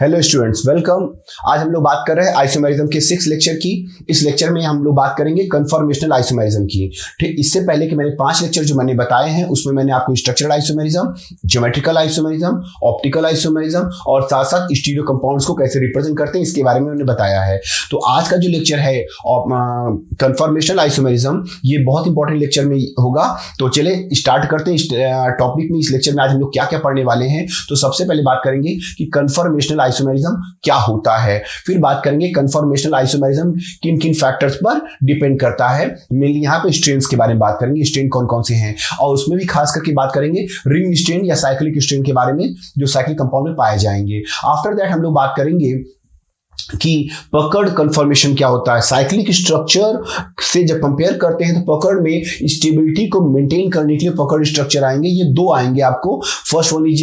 Hello students, welcome. आज हम लोग बात कर रहे हैं आइसोमेरिज्म के 6 लेक्चर की। इस लेक्चर में हम लोग बात करेंगे कन्फॉर्मेशनल आइसोमेरिज्म की। ठीक, इससे पहले कि मैंने 5 लेक्चर जो मैंने बताए हैं उसमें मैंने आपको structural isomerism, geometrical isomerism, optical isomerism और साथ साथ स्टीरियो कंपाउंड्स को कैसे रिप्रेजेंट करते हैं इसके बारे में मैंने बताया है। तो आज का जो लेक्चर है कन्फॉर्मेशनल आइसोमेरिज्म, ये बहुत इंपॉर्टेंट लेक्चर में होगा। तो चले स्टार्ट करते हैं इस टॉपिक में। इस लेक्चर में आज हम लोग क्या क्या पढ़ने वाले हैं। तो सबसे पहले बात करेंगे कि कन्फॉर्मेशनल आइसोमेरिज्म क्या होता है, फिर बात करेंगे कन्फॉर्मेशनल आइसोमेरिज्म किन किन फैक्टर्स पर डिपेंड करता है। मेनली यहाँ पे स्ट्रेन्स के बारे में बात करेंगे, स्ट्रेन कौन कौन से हैं, और उसमें भी खास करके बात करेंगे रिंग स्ट्रेन या साइक्लिक स्ट्रेन के बारे में जो साइक्लिक कंपाउंड में पाए जाएंगे। आफ्टर दैट हम लोग बात करेंगे कि पकड़ कन्फॉर्मेशन क्या होता है। साइक्लिक स्ट्रक्चर से जब कंपेयर करते हैं तो पकड़ में स्टेबिलिटी को मेंटेन करने के लिए पकड़ स्ट्रक्चर आएंगे। ये दो आएंगे आपको, first one is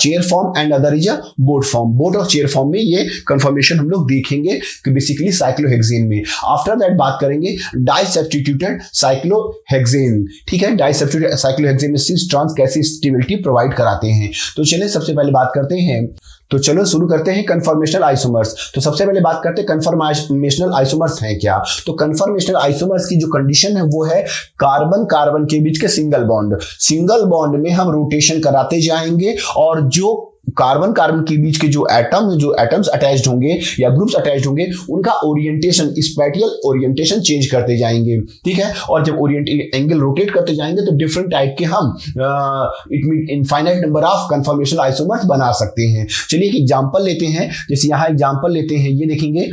chair form and other is boat form. Boat और चेयर फॉर्म में ये कन्फॉर्मेशन हम लोग देखेंगे कि बेसिकली साइक्लोहेक्सेन में। आफ्टर दैट बात करेंगे डाई सब्स्टिट्यूटेड साइक्लोहेक्सेन। ठीक है, डाई सब्स्टिट्यूटेड साइक्लोहेक्सेन में 6 ट्रांस कैसे स्टेबिलिटी प्रोवाइड कराते हैं। तो चलिए सबसे पहले बात करते हैं, तो चलो शुरू करते हैं कन्फॉर्मेशनल आइसोमर्स। तो सबसे पहले बात करते हैं कन्फॉर्मेशनल आइसोमर्स हैं क्या। तो कन्फॉर्मेशनल आइसोमर्स की जो कंडीशन है वो है कार्बन कार्बन के बीच के सिंगल बॉन्ड। सिंगल बॉन्ड में हम रोटेशन कराते जाएंगे और जो कार्बन कार्बन के बीच के जो एटम्स अटैच्ड होंगे या ग्रुप्स अटैच्ड होंगे उनका ओरिएंटेशन, स्पैटियल ओरिएंटेशन चेंज करते जाएंगे। ठीक है, और जब एंगल रोटेट करते जाएंगे तो डिफरेंट टाइप के हम infinite number of conformational isomers बना सकते हैं। चलिए एक एग्जांपल लेते हैं, जैसे यहाँ एग्जांपल लेते हैं, ये देखेंगे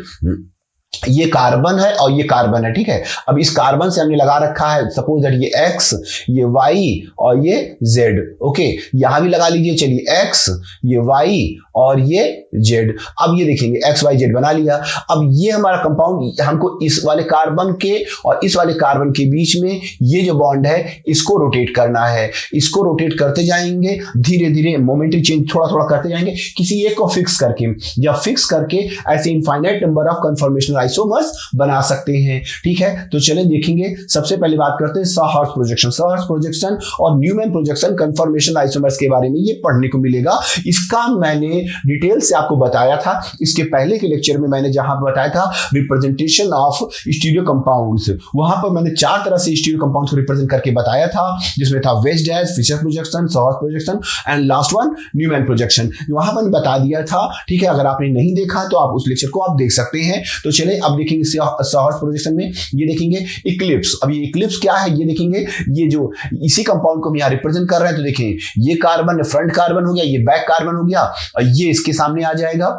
ये कार्बन है और ये कार्बन है। ठीक है, अब इस कार्बन से हमने लगा रखा है सपोज दैट ये X, ये Y और ये Z। ओके, यहां भी लगा लीजिए, चलिए X, ये Y और ये Z। अब ये देखेंगे X Y Z बना लिया। अब ये हमारा कंपाउंड, हमको इस वाले कार्बन के और इस वाले कार्बन के बीच में ये जो बॉन्ड है इसको रोटेट करना है। इसको रोटेट करते जाएंगे, धीरे धीरे मोमेंटरी चेंज थोड़ा थोड़ा करते जाएंगे, किसी एक को फिक्स करके या फिक्स करके ऐसे infinite number of conformational isomers बना सकते हैं। ठीक है, तो चले देखेंगे। सबसे पहले बात करते हैं साहर्ट्ज प्रोजेक्शन। साहर्ट्ज प्रोजेक्शन और न्यूमैन प्रोजेक्शन कन्फॉर्मेशनल आइसोमर्स के बारे में ये पढ़ने को मिलेगा। इसका मैंने डिटेल से आपको बताया था इसके पहले के लेक्चर में। मैंने जहां बताया था रिप्रेजेंटेशन ऑफ स्टीरियो कंपाउंड्स, वहां पर मैंने 4 तरह से स्टीरियो कंपाउंड्स को रिप्रेजेंट करके बताया था, जिसमें था wedge dash, Fischer projection, sawhorse projection and last one Newman projection. वहां पर बता दिया था। ठीक है, अगर आपने नहीं देखा तो आप उस लेक्चर को आप देख सकते हैं। तो चले अब देखेंगे साहर्ट्ज प्रोजेक्शन में, ये देखेंगे इक्लिप्स। अब ये इक्लिप्स क्या है ये देखेंगे, ये जो इसी कंपाउंड को हम यहाँ रिप्रेजेंट कर रहे हैं। तो देखें ये कार्बन, फ्रंट कार्बन हो गया, ये बैक कार्बन हो गया, और ये इसके सामने आ जाएगा,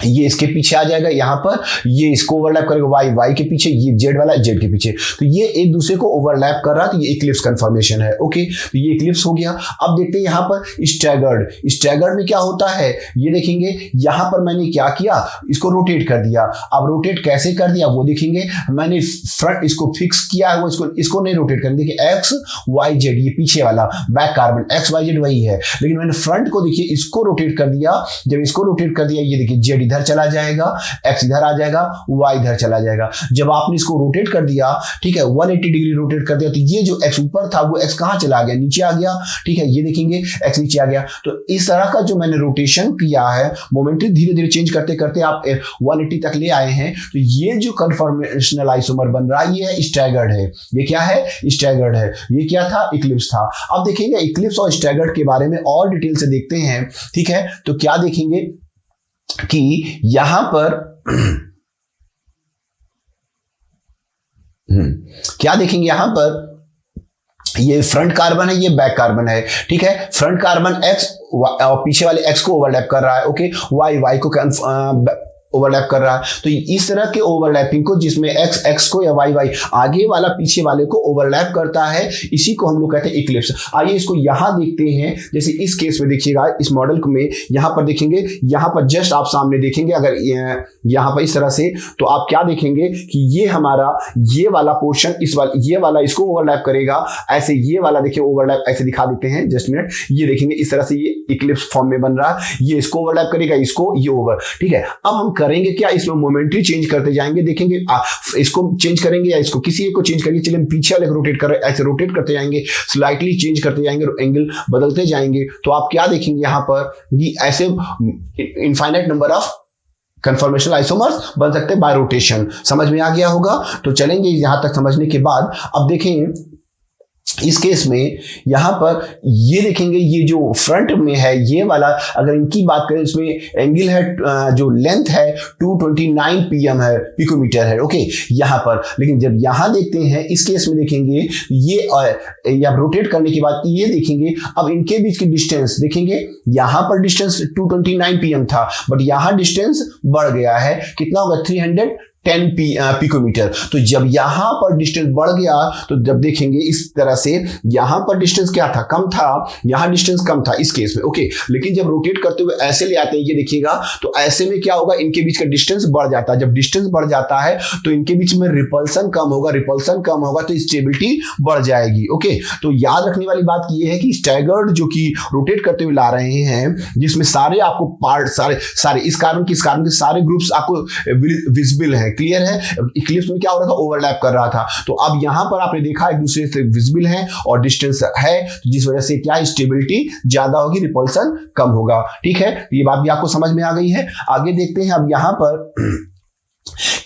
ये इसके पीछे आ जाएगा, यहां पर ये इसको ओवरलैप करेगा, वाई के पीछे, ये जेड वाला जेड के पीछे। तो ये एक दूसरे को ओवरलैप कर रहा है, तो ये इक्लिप्स कंफर्मेशन है। ओके, तो ये इक्लिप्स हो गया। अब देखते हैं यहां पर स्टैगर्ड। स्टैगर्ड में क्या होता है ये देखेंगे, यहां पर मैंने क्या किया, इसको रोटेट कर दिया। अब रोटेट कैसे कर दिया वो देखेंगे, मैंने फ्रंट इसको फिक्स किया है, वो इसको नहीं रोटेट करना। देखिए एक्स वाई जेड, ये पीछे वाला back carbon X Y Z वही है, लेकिन मैंने फ्रंट को देखिए इसको रोटेट कर दिया। जब इसको रोटेट कर दिया, ये देखिए जेड इधर चला जाएगा, एक्स इधर आ जाएगा, वाई इधर चला जाएगा। जब आपने इसको रोटेट कर दिया, ठीक है, 180 डिग्री रोटेट कर दिया, तो ये जो एक्स ऊपर था वो एक्स कहां चला गया, नीचे आ गया। ठीक है, ये देखेंगे एक्स नीचे आ गया। तो इस तरह का जो मैंने रोटेशन किया है, मोमेंटरी धीरे धीरे चेंज करते करते आप 180 तक ले आए हैं। तो ये जो कन्फॉर्मेशनल आइसोमर बन रहा है ये है स्टैगर्ड है। ये क्या है, स्टैगर्ड है। ये क्या था, इक्लिप्स था। अब देखेंगे इक्लिप्स और स्टैगर्ड के बारे में और डिटेल से देखते हैं। ठीक है, तो क्या देखेंगे कि यहां पर क्या देखेंगे, यहां पर ये फ्रंट कार्बन है, ये बैक कार्बन है। ठीक है, फ्रंट कार्बन एक्स और पीछे वाले एक्स को ओवरलैप कर रहा है। ओके, वाई को ओवरलैप कर रहा है। तो इस तरह के ओवरलैपिंग को, जिसमें एक्स एक्स को या वाई वाई आगे वाला पीछे वाले को ओवरलैप करता है, इसी को हम लोग कहते हैं इक्लिप्स। आइए इसको यहां देखते हैं। जैसे इस केस में देखिएगा, इस मॉडल में यहां पर देखेंगे, यहां पर जस्ट आप सामने देखेंगे, अगर यहां पर इस तरह से, तो आप क्या देखेंगे कि ये हमारा ये वाला पोर्शन ये वाला इसको ओवरलैप करेगा। ऐसे ये वाला देखिए ओवरलैप ऐसे दिखा देते हैं, जस्ट मिनट, ये देखेंगे इस तरह से इक्लिप्स फॉर्म में बन रहा, ये इसको ओवरलैप करेगा, इसको ये ओवर, ठीक है। अब हम करेंगे क्या, इसमें मोमेंटरी चेंज करते जाएंगे, देखेंगे इसको चेंज करेंगे या इसको, किसी एक को चेंज करिए, चलिए हम पीछे वाले को रोटेट कर रहे हैं, ऐसे रोटेट करते जाएंगे, स्लाइटली चेंज करते जाएंगे, एंगल बदलते जाएंगे, तो आप क्या देखेंगे यहाँ पर कि ऐसे infinite number of conformational isomers बन सकते हैं बाय रोटेशन। समझ में आ गया होगा। तो चलेंगे यहां तक समझने के बाद अब देखें इस केस में यहां पर ये देखेंगे, ये जो फ्रंट में है ये वाला, अगर इनकी बात करें इसमें एंगल है, जो लेंथ है 229 pm है, पिकोमीटर है, ओके यहां पर। लेकिन जब यहां देखते हैं इस केस में देखेंगे ये या रोटेट करने के बाद ये देखेंगे, अब इनके बीच की डिस्टेंस देखेंगे, यहां पर डिस्टेंस 229 pm था, बट यहां डिस्टेंस बढ़ गया है, कितना होगा 310 पिकोमीटर। तो जब यहां पर डिस्टेंस बढ़ गया तो जब देखेंगे इस तरह से, यहां पर डिस्टेंस क्या था, कम था, यहां डिस्टेंस कम था इस केस में, ओके। लेकिन जब रोटेट करते हुए ऐसे ले आते हैं, ये देखिएगा, तो ऐसे में क्या होगा, इनके बीच का डिस्टेंस बढ़ जाता है। जब डिस्टेंस बढ़ जाता है तो इनके बीच में रिपल्सन कम होगा, रिपल्सन कम होगा तो स्टेबिलिटी बढ़ जाएगी, ओके। तो याद रखने वाली बात ये है कि स्टैगर्ड जो कि रोटेट करते हुए ला रहे हैं, जिसमें सारे आपको पार्ट सारे इस कारण के सारे ग्रुप्स आपको विजिबल है, क्लियर है। इक्लिप्स में क्या हो रहा था, ओवरलैप कर रहा था, तो अब यहां पर आपने देखा एक दूसरे से विजिबल है और डिस्टेंस है, जिस वजह से क्या स्टेबिलिटी ज्यादा होगी, रिपल्सन कम होगा, ठीक है। ये बात भी आपको समझ में आ गई है। आगे देखते हैं अब यहां पर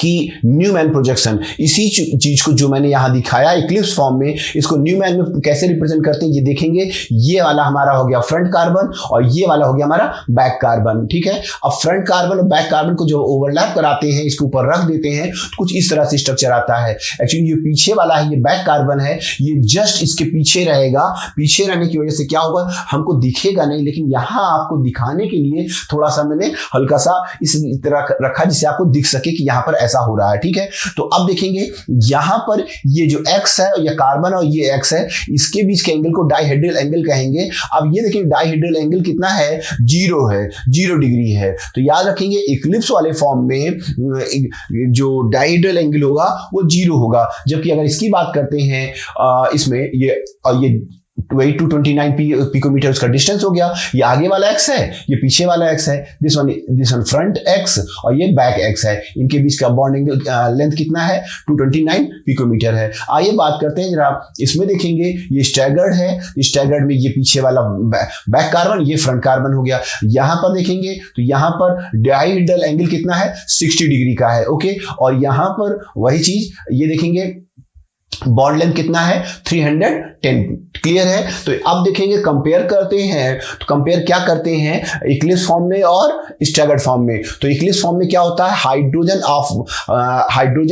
कि न्यूमैन प्रोजेक्शन, इसी चीज को जो मैंने यहां दिखाया इक्लिप्स फॉर्म में, इसको न्यूमैन में कैसे रिप्रेजेंट करते हैं ये देखेंगे। ये वाला हमारा हो गया फ्रंट कार्बन और ये वाला हो गया हमारा बैक कार्बन, ठीक है। अब फ्रंट कार्बन और बैक कार्बन को जो ओवरलैप कराते हैं, इसके ऊपर रख देते हैं, तो कुछ इस तरह से स्ट्रक्चर आता है। एक्चुअली ये पीछे वाला है, ये बैक कार्बन है, ये जस्ट इसके पीछे रहेगा। पीछे रहने की वजह से क्या होगा, हमको दिखेगा नहीं, लेकिन यहां आपको दिखाने के लिए थोड़ा सा मैंने हल्का सा इस तरह रखा जिससे आपको दिख सके कि यहाँ पर ऐसा हो रहा है, ठीक है। तो अब देखेंगे यहां पर ये जो एक्स है, ये कार्बन और ये एक्स है, इसके बीच के एंगल को डाइहेड्रल एंगल कहेंगे। अब ये देखिए डाइहेड्रल एंगल कितना है, 0 है, 0 डिग्री है। तो याद रखेंगे इक्लिप्स वाले फॉर्म में जो डाइहेड्रल एंगल होगा वो 0 होगा, जबकि अगर इसकी बात करते हैं इसमें ये वही 229 पिकोमीटर उसका डिस्टेंस हो गया। ये आगे वाला एक्स है, ये पीछे वाला एक्स है, दिस वन फ्रंट एक्स और ये बैक एक्स है। इनके बीच का बॉन्ड एंगल लेंथ कितना है, 229 पिकोमीटर है। आइए बात करते हैं जरा, इसमें देखेंगे ये स्टैगर्ड है, स्टैगर्ड में ये पीछे वाला बैक कार्बन, ये फ्रंट कार्बन हो गया। यहां पर देखेंगे तो यहां पर डाइहेड्रल एंगल कितना है, 60 डिग्री का है, ओके। और यहां पर वही चीज ये देखेंगे, बॉन्ड लेंथ कितना है, 310, क्लियर है। तो अब देखेंगे कंपेयर करते हैं, तो कंपेयर क्या करते हैं इक्लिप्स फॉर्म में और स्टैगर्ड फॉर्म में। तो इक्लिप्स फॉर्म में क्या होता है, hydrogen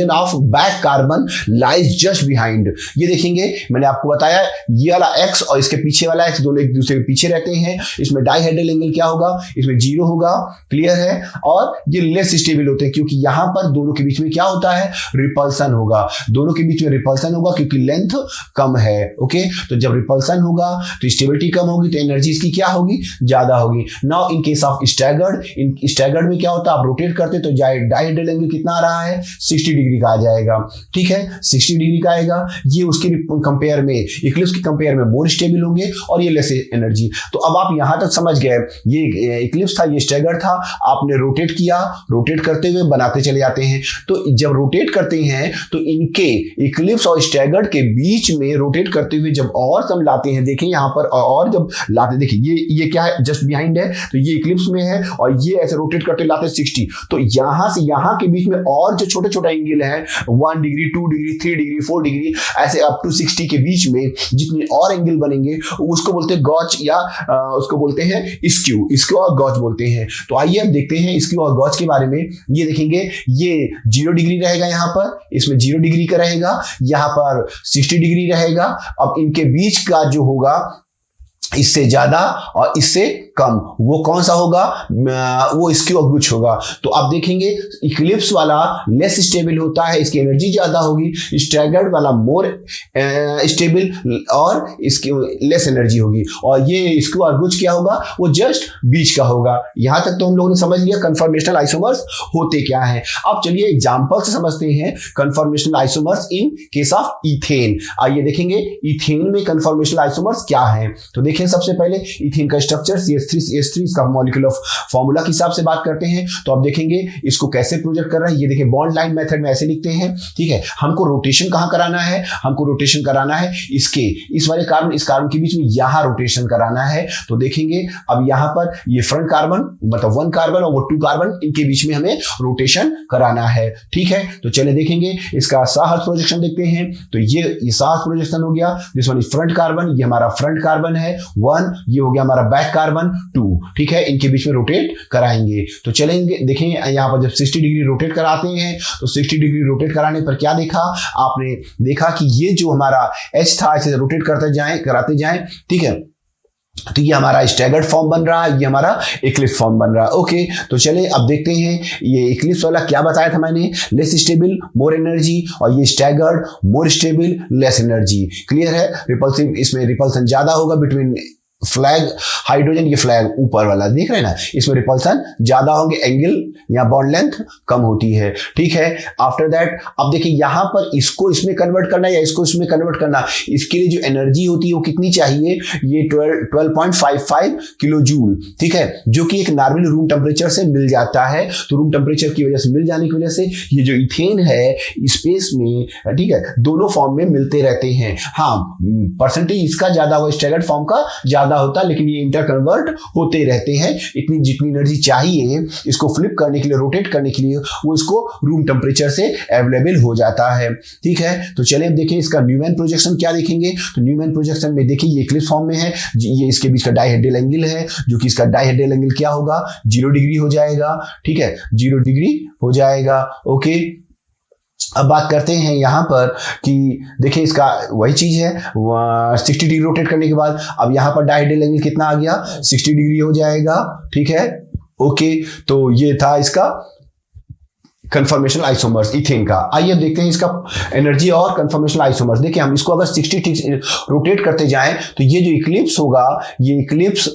of back carbon lies just behind. ये देखेंगे मैंने आपको बताया, ये वाला एक्स और इसके पीछे वाला एक्स दोनों एक दूसरे के पीछे रहते हैं। इसमें डाइहेड्रल एंगल क्या होगा, इसमें 0 होगा, क्लियर है। और ये लेस स्टेबल होते हैं क्योंकि यहां पर दोनों के बीच में क्या होता है, रिपल्सन होगा, दोनों के बीच में रिपल्सन होगा क्योंकि लेंथ कम है, ओके। तो जब रिपल्सन होगा तो स्टेबिलिटी कम होगी, तो एनर्जी इसकी क्या होगी, ज्यादा होगी। Now in case of staggered में क्या होता है, आप रोटेट करते तो डाइहेड्रल एंगल कितना आ रहा है, 60 डिग्री का आ जाएगा, ठीक है, 60 डिग्री का आएगा। ये उसके कंपेयर में, इक्लिप्स के कंपेयर में मोर स्टेबल होंगे और ये लेस एनर्जी। तो अब आप यहां तक समझ गए, ये इक्लिप्स था, ये स्टैगर्ड था, आपने रोटेट किया, रोटेट करते हुए बनाते चले जाते हैं। तो जब रोटेट करते हैं तो इनके इक्लिप्स और स्टैगर्ड के बीच में रोटेट करते हुए जब और सम लाते हैं, देखें यहां पर और जब लाते, देखिए ये क्या है, जस्ट बिहाइंड है, तो ये इक्लिप्स में है और ये ऐसे रोटेट करते लाते 60। तो यहां से यहां के बीच में और जो छोटे छोटे एंगल है, 1 डिग्री, 2 डिग्री, 3 डिग्री, 4 डिग्री, ऐसे अप टू 60 के बीच में जितने और एंगल बनेंगे उसको बोलते हैं गॉच, या उसको बोलते हैं स्क्यू, इसको और गॉच बोलते हैं। तो आइए अब देखते हैं स्क्यू और गॉच के बारे में। ये देखेंगे ये 0 डिग्री रहेगा, यहां पर इसमें 0 डिग्री का रहेगा, यहां पर 60 डिग्री रहेगा। अब इनके बीच का जो होगा इससे ज्यादा और इससे कम, वो कौन सा होगा, वो स्क्यू और गुच होगा। तो आप देखेंगे इक्लिप्स वाला लेस स्टेबल होता है, इसकी एनर्जी ज्यादा होगी, स्टैगर्ड वाला मोर स्टेबल और इसकी लेस एनर्जी होगी। और ये स्क्यू और गुच क्या होगा, वो जस्ट बीच का होगा। यहां तक तो हम लोगों ने समझ लिया कन्फॉर्मेशनल आइसोमर्स होते क्या है। अब चलिए एग्जांपल से समझते हैं conformational isomers in case of ethane. आइए देखेंगे इथेन में कन्फॉर्मेशनल आइसोमर्स क्या है। तो देखें देखें सबसे पहले इथेन का स्ट्रक्चर CH3 इसका मॉलिक्यूलर फॉर्मूला के हिसाब से बात करते हैं। तो अब देखेंगे इसको कैसे प्रोजेक्ट कर रहा है। ये देखिए बॉन्ड लाइन मेथड में ऐसे लिखते हैं, ठीक है। हमको रोटेशन कहां कराना है, हमको रोटेशन कराना है इसके इस वाले कार्बन इस कार्बन के बीच में यहां रोटेशन कराना है। तो देखेंगे अब यहां पर ये फ्रंट कार्बन मतलब 1 कार्बन और वो 2 कार्बन इनके बीच में हमें रोटेशन कराना है, ठीक है। तो चलिए देखेंगे इसका साहस प्रोजेक्शन देखते हैं। तो ये साहस प्रोजेक्शन हो गया, this one is front carbon, ये हमारा फ्रंट कार्बन है 1, ये हो गया हमारा बैक कार्बन 2, ठीक है। इनके बीच में रोटेट कराएंगे। तो चलेंगे देखेंगे यहां पर जब 60 डिग्री रोटेट कराते हैं तो 60 डिग्री रोटेट कराने पर क्या देखा आपने, देखा कि ये जो हमारा H था इसे रोटेट कराते जाएं, ठीक है। तो ये हमारा स्टैगर्ड फॉर्म बन रहा है, ये हमारा इक्लिप्स फॉर्म बन रहा है। ओके, तो चलिए अब देखते हैं ये इक्लिप्स वाला क्या बताया था मैंने, लेस स्टेबल मोर एनर्जी, और ये staggered more stable less energy. Clear है। रिपल्सिव इसमें रिपल्सन ज्यादा होगा बिटवीन फ्लैग हाइड्रोजन, ये फ्लैग ऊपर वाला देख रहे हैं ना, इसमें रिपल्सन ज्यादा होंगे, एंगल या बॉन्ड लेंथ कम होती है, ठीक है। आफ्टर दैट अब देखिए यहां पर इसको इसमें कन्वर्ट करना या इसको इसमें कन्वर्ट करना, इसके लिए जो एनर्जी होती है वो कितनी चाहिए, ये 12.55 किलो जूल, ठीक है, जो कि एक नॉर्मल रूम टेम्परेचर से मिल जाता है। तो रूम टेम्परेचर की वजह से मिल जाने की वजह से ये जो इथेन है स्पेस में, ठीक है, दोनों फॉर्म में मिलते रहते हैं। हाँ, परसेंटेज इसका ज्यादा होगा, स्टैगर्ड फॉर्म का ज्यादा होता है, लेकिन ये इंटर कन्वर्ट होते रहते हैं। इतनी जितनी एनर्जी चाहिए इसको फ्लिप करने के लिए, रोटेट करने के लिए, वो इसको रूम टेम्परेचर से अवेलेबल हो जाता है, ठीक है। तो चलिए अब देखें इसका न्यूमैन प्रोजेक्शन क्या देखेंगे। तो न्यूमैन प्रोजेक्शन में देखिए ये इक्लिप्स फॉर्म में है, ये इसके बीच का डाइहेड्रल एंगल है, जो कि इसका डाइहेड्रल एंगल क्या होगा 0 डिग्री हो जाएगा, ठीक है, 0 डिग्री हो जाएगा। ओके, अब बात करते हैं यहां पर कि देखिए इसका वही चीज है 60 डिग्री रोटेट करने के बाद अब यहां पर डाइहेड्रल एंगल कितना आ गया 60 डिग्री हो जाएगा, ठीक है। ओके, तो ये था इसका कन्फर्मेशनल आइसोमर्स इथेन का। आइए देखते हैं इसका एनर्जी और कन्फर्मेशनल आइसोमर्स। देखिए हम इसको अगर 60 रोटेट करते जाएं तो ये जो इक्लिप्स होगा ये इक्लिप्स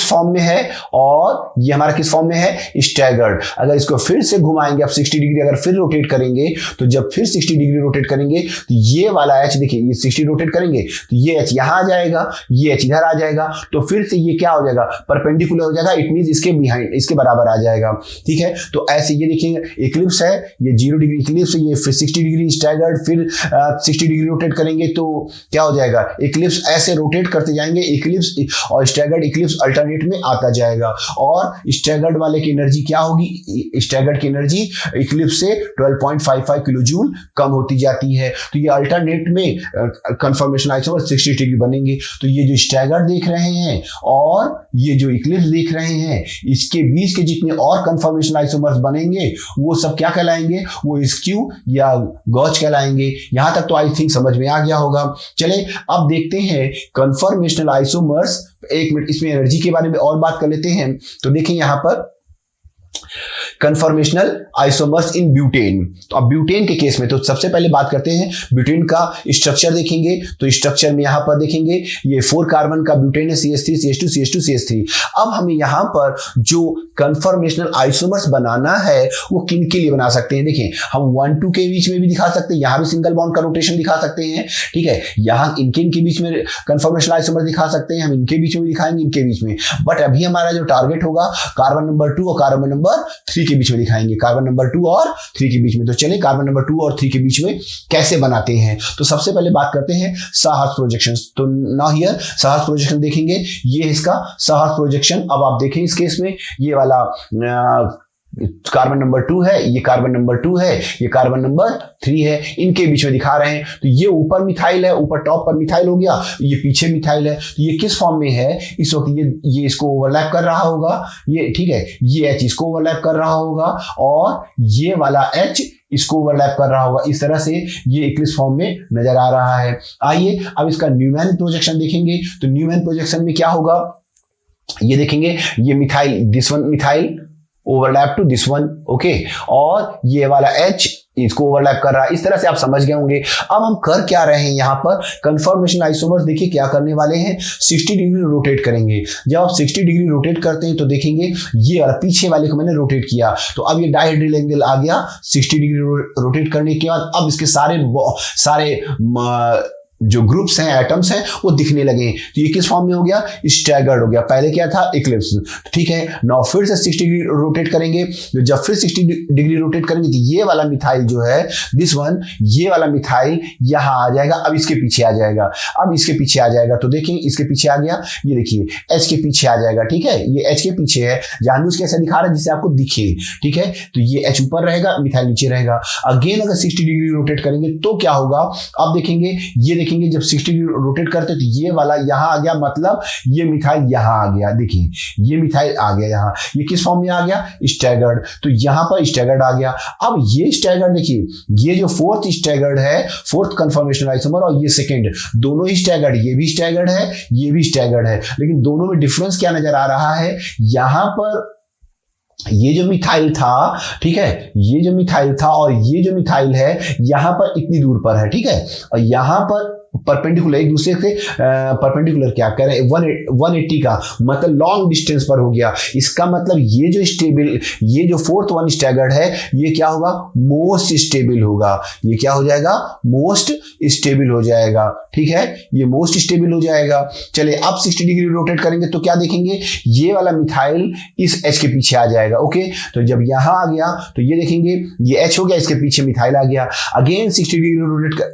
फॉर्म में है, और ये हमारा किस फॉर्म में है स्टैगर्ड। अगर इसको फिर से घुमाएंगे अब 60 डिग्री अगर फिर रोटेट करेंगे, तो जब फिर 60 डिग्री रोटेट करेंगे तो ये वाला H देखिए, ये 60 रोटेट करेंगे तो ये H यहां आ जाएगा, ये H इधर आ जाएगा, तो फिर से ये क्या हो जाएगा परपेंडिकुलर हो जाएगा, इट मींस इसके बिहाइंड इसके बराबर आ जाएगा, ठीक है। तो ऐसे ये देखिए इक्लिप्स है, ये 0 डिग्री इक्लिप्स, ये फिर 60 डिग्री स्टैगर्ड, फिर 60 डिग्री रोटेट करेंगे तो क्या हो जाएगा इक्लिप्स, ऐसे रोटेट करते जाएंगे इक्लिप्स और स्टैगर्ड इक्लिप्स अल्टरनेट में आता जाएगा। और स्टैगर्ड वाले की एनर्जी क्या होगी, स्टैगर्ड की एनर्जी इक्लिप्स से 12.55 किलो जूल कम होती जाती है। तो ये अल्टरनेट में कन्फर्मेशन आइसोमर 60 डिग्री बनेंगे। तो ये जो स्टैगर्ड देख रहे हैं और ये जो इक्लिप्स देख रहे हैं, इसके बीच के जितने और कन्फर्मेशन आइसोमर्स बनेंगे वो सब क्या कहलाएंगे, वो स्क्यू या गॉच कहलाएंगे। यहां तक तो आई थिंक समझ में आ गया होगा। चले अब देखते हैं कन्फर्मेशनल आइसोमर्स। एक मिनट इसमें एनर्जी के बारे में और बात कर लेते हैं। तो देखिए यहां पर कन्फर्मेशनल आइसोमर्स इन ब्यूटेन। तो अब ब्यूटेन के केस में तो सबसे पहले बात करते हैं ब्यूटेन का स्ट्रक्चर देखेंगे। तो स्ट्रक्चर में यहां पर देखेंगे ये 4 कार्बन का ब्यूटेन है, CH3 CH2 CH2 CH3। अब हमें यहां पर जो कन्फर्मेशनल आइसोमर्स बनाना है वो किन के लिए बना सकते हैं। देखिए हम 1-2 के बीच में भी दिखा सकते हैं, यहां भी सिंगल बॉन्ड का रोटेशन दिखा सकते हैं, ठीक है। यहां इनके बीच में कन्फर्मेशनल आइसोमर दिखा सकते हैं, हम इनके बीच में दिखाएंगे, इनके बीच में। बट अभी हमारा जो टारगेट होगा कार्बन नंबर 2 और कार्बन नंबर 3 के बीच में दिखाएंगे, कार्बन नंबर 2 और 3 के बीच में। तो चलिए कार्बन नंबर 2 और 3 के बीच में कैसे बनाते हैं। तो सबसे पहले बात करते हैं साहस प्रोजेक्शन। तो नाउ हियर साहस प्रोजेक्शन देखेंगे, ये इसका साहस प्रोजेक्शन। अब आप देखें इस केस में ये वाला कार्बन नंबर 2 है, ये कार्बन नंबर 2 है, ये कार्बन नंबर 3 है, इनके बीच में दिखा रहे हैं। तो ये ऊपर मिथाइल है, ऊपर टॉप पर मिथाइल हो गया, ये पीछे मिथाइल है। तो ये किस फॉर्म में है इस वक्त, ये इसको ओवरलैप कर रहा होगा, ये ठीक है, ये H इसको ओवरलैप कर रहा होगा और ये वाला H इसको ओवरलैप कर रहा होगा। इस तरह से ये इक्लिप्स फॉर्म में नजर आ रहा है। आइए अब इसका न्यूमैन प्रोजेक्शन देखेंगे। तो न्यूमैन प्रोजेक्शन में क्या होगा, ये देखेंगे, ये methyl, this one methyl overlap to this one, okay, और ये वाला H इसको ओवरलैप कर रहा है। इस तरह से आप समझ गए होंगे। अब हम कर क्या रहे हैं यहाँ पर, कन्फर्मेशन आइसोमर्स देखिए क्या करने वाले हैं, 60 डिग्री रोटेट करेंगे। जब आप 60 डिग्री रोटेट करते हैं तो देखेंगे ये वाला पीछे वाले को मैंने रोटेट किया, तो अब ये डाइहेड्रल एंगल आ गया 60 डिग्री रोटेट करने के बाद। अब इसके सारे जो ग्रुप्स हैं, एटम्स हैं, वो दिखने लगे। तो ये किस फॉर्म में हो गया? स्टैगर्ड हो गया। पहले क्या था? इक्लिप्स। ठीक है, नाउ फिर से 60 डिग्री रोटेट करेंगे। तो जब फिर 60 डिग्री रोटेट करेंगे तो ये वाला मिथाइल जो है, दिस वन, ये वाला मिथाइल यहां आ जाएगा। अब इसके पीछे आ जाएगा, अब इसके पीछे आ जाएगा। तो देखिए इसके पीछे आ गया, ये देखिए एच के पीछे आ जाएगा। ठीक है, ये एच के पीछे है, जानबूझ के ऐसा दिखा रहा है जिससे आपको दिखे। ठीक है, तो ये एच ऊपर रहेगा, मिथाइल नीचे रहेगा। अगेन अगर 60 डिग्री रोटेट करेंगे तो क्या होगा? अब देखेंगे, ये देखेंगे जब 60 डिग्री रोटेट करते तो ये वाला यहां आ गया, मतलब ये मिथाइल यहां आ गया। देखिए ये मिथाइल आ गया यहां। ये किस फॉर्म में आ गया? स्टैगर्ड। तो यहां पर स्टैगर्ड आ गया। अब ये स्टैगर्ड देखिए, ये जो फोर्थ स्टैगर्ड है, फोर्थ कंफर्मेशनल आइसोमर, और ये सेकंड, दोनों ही स्टैगर्ड, ये भी स्टैगर्ड है, ये भी स्टैगर्ड है। लेकिन दोनों में डिफरेंस क्या नजर आ रहा है? यहां पर ये जो मिथाइल था, ठीक है, ये जो मिथाइल था और ये जो मिथाइल है यहां पर इतनी दूर पर है। ठीक है, और यहां पर परपेंडिकुलर, एक दूसरे से परपेंडिकुलर क्या कह रहे हैं, 180 का, मतलब लॉन्ग डिस्टेंस पर हो गया। इसका मतलब ये जो स्टेबल, ये जो फोर्थ वन स्टैगर्ड है, ये क्या होगा? मोस्ट स्टेबल होगा। ये क्या हो जाएगा? मोस्ट स्टेबल हो जाएगा। ठीक है, ये मोस्ट स्टेबल हो जाएगा। चलिए अब 60 डिग्री रोटेट करेंगे तो क्या देखेंगे? ये वाला मिथाइल इस H के पीछे आ जाएगा। ओके, तो जब यहां आ गया तो ये देखेंगे ये H हो गया, इसके पीछे मिथाइल आ गया। अगेन 60 डिग्री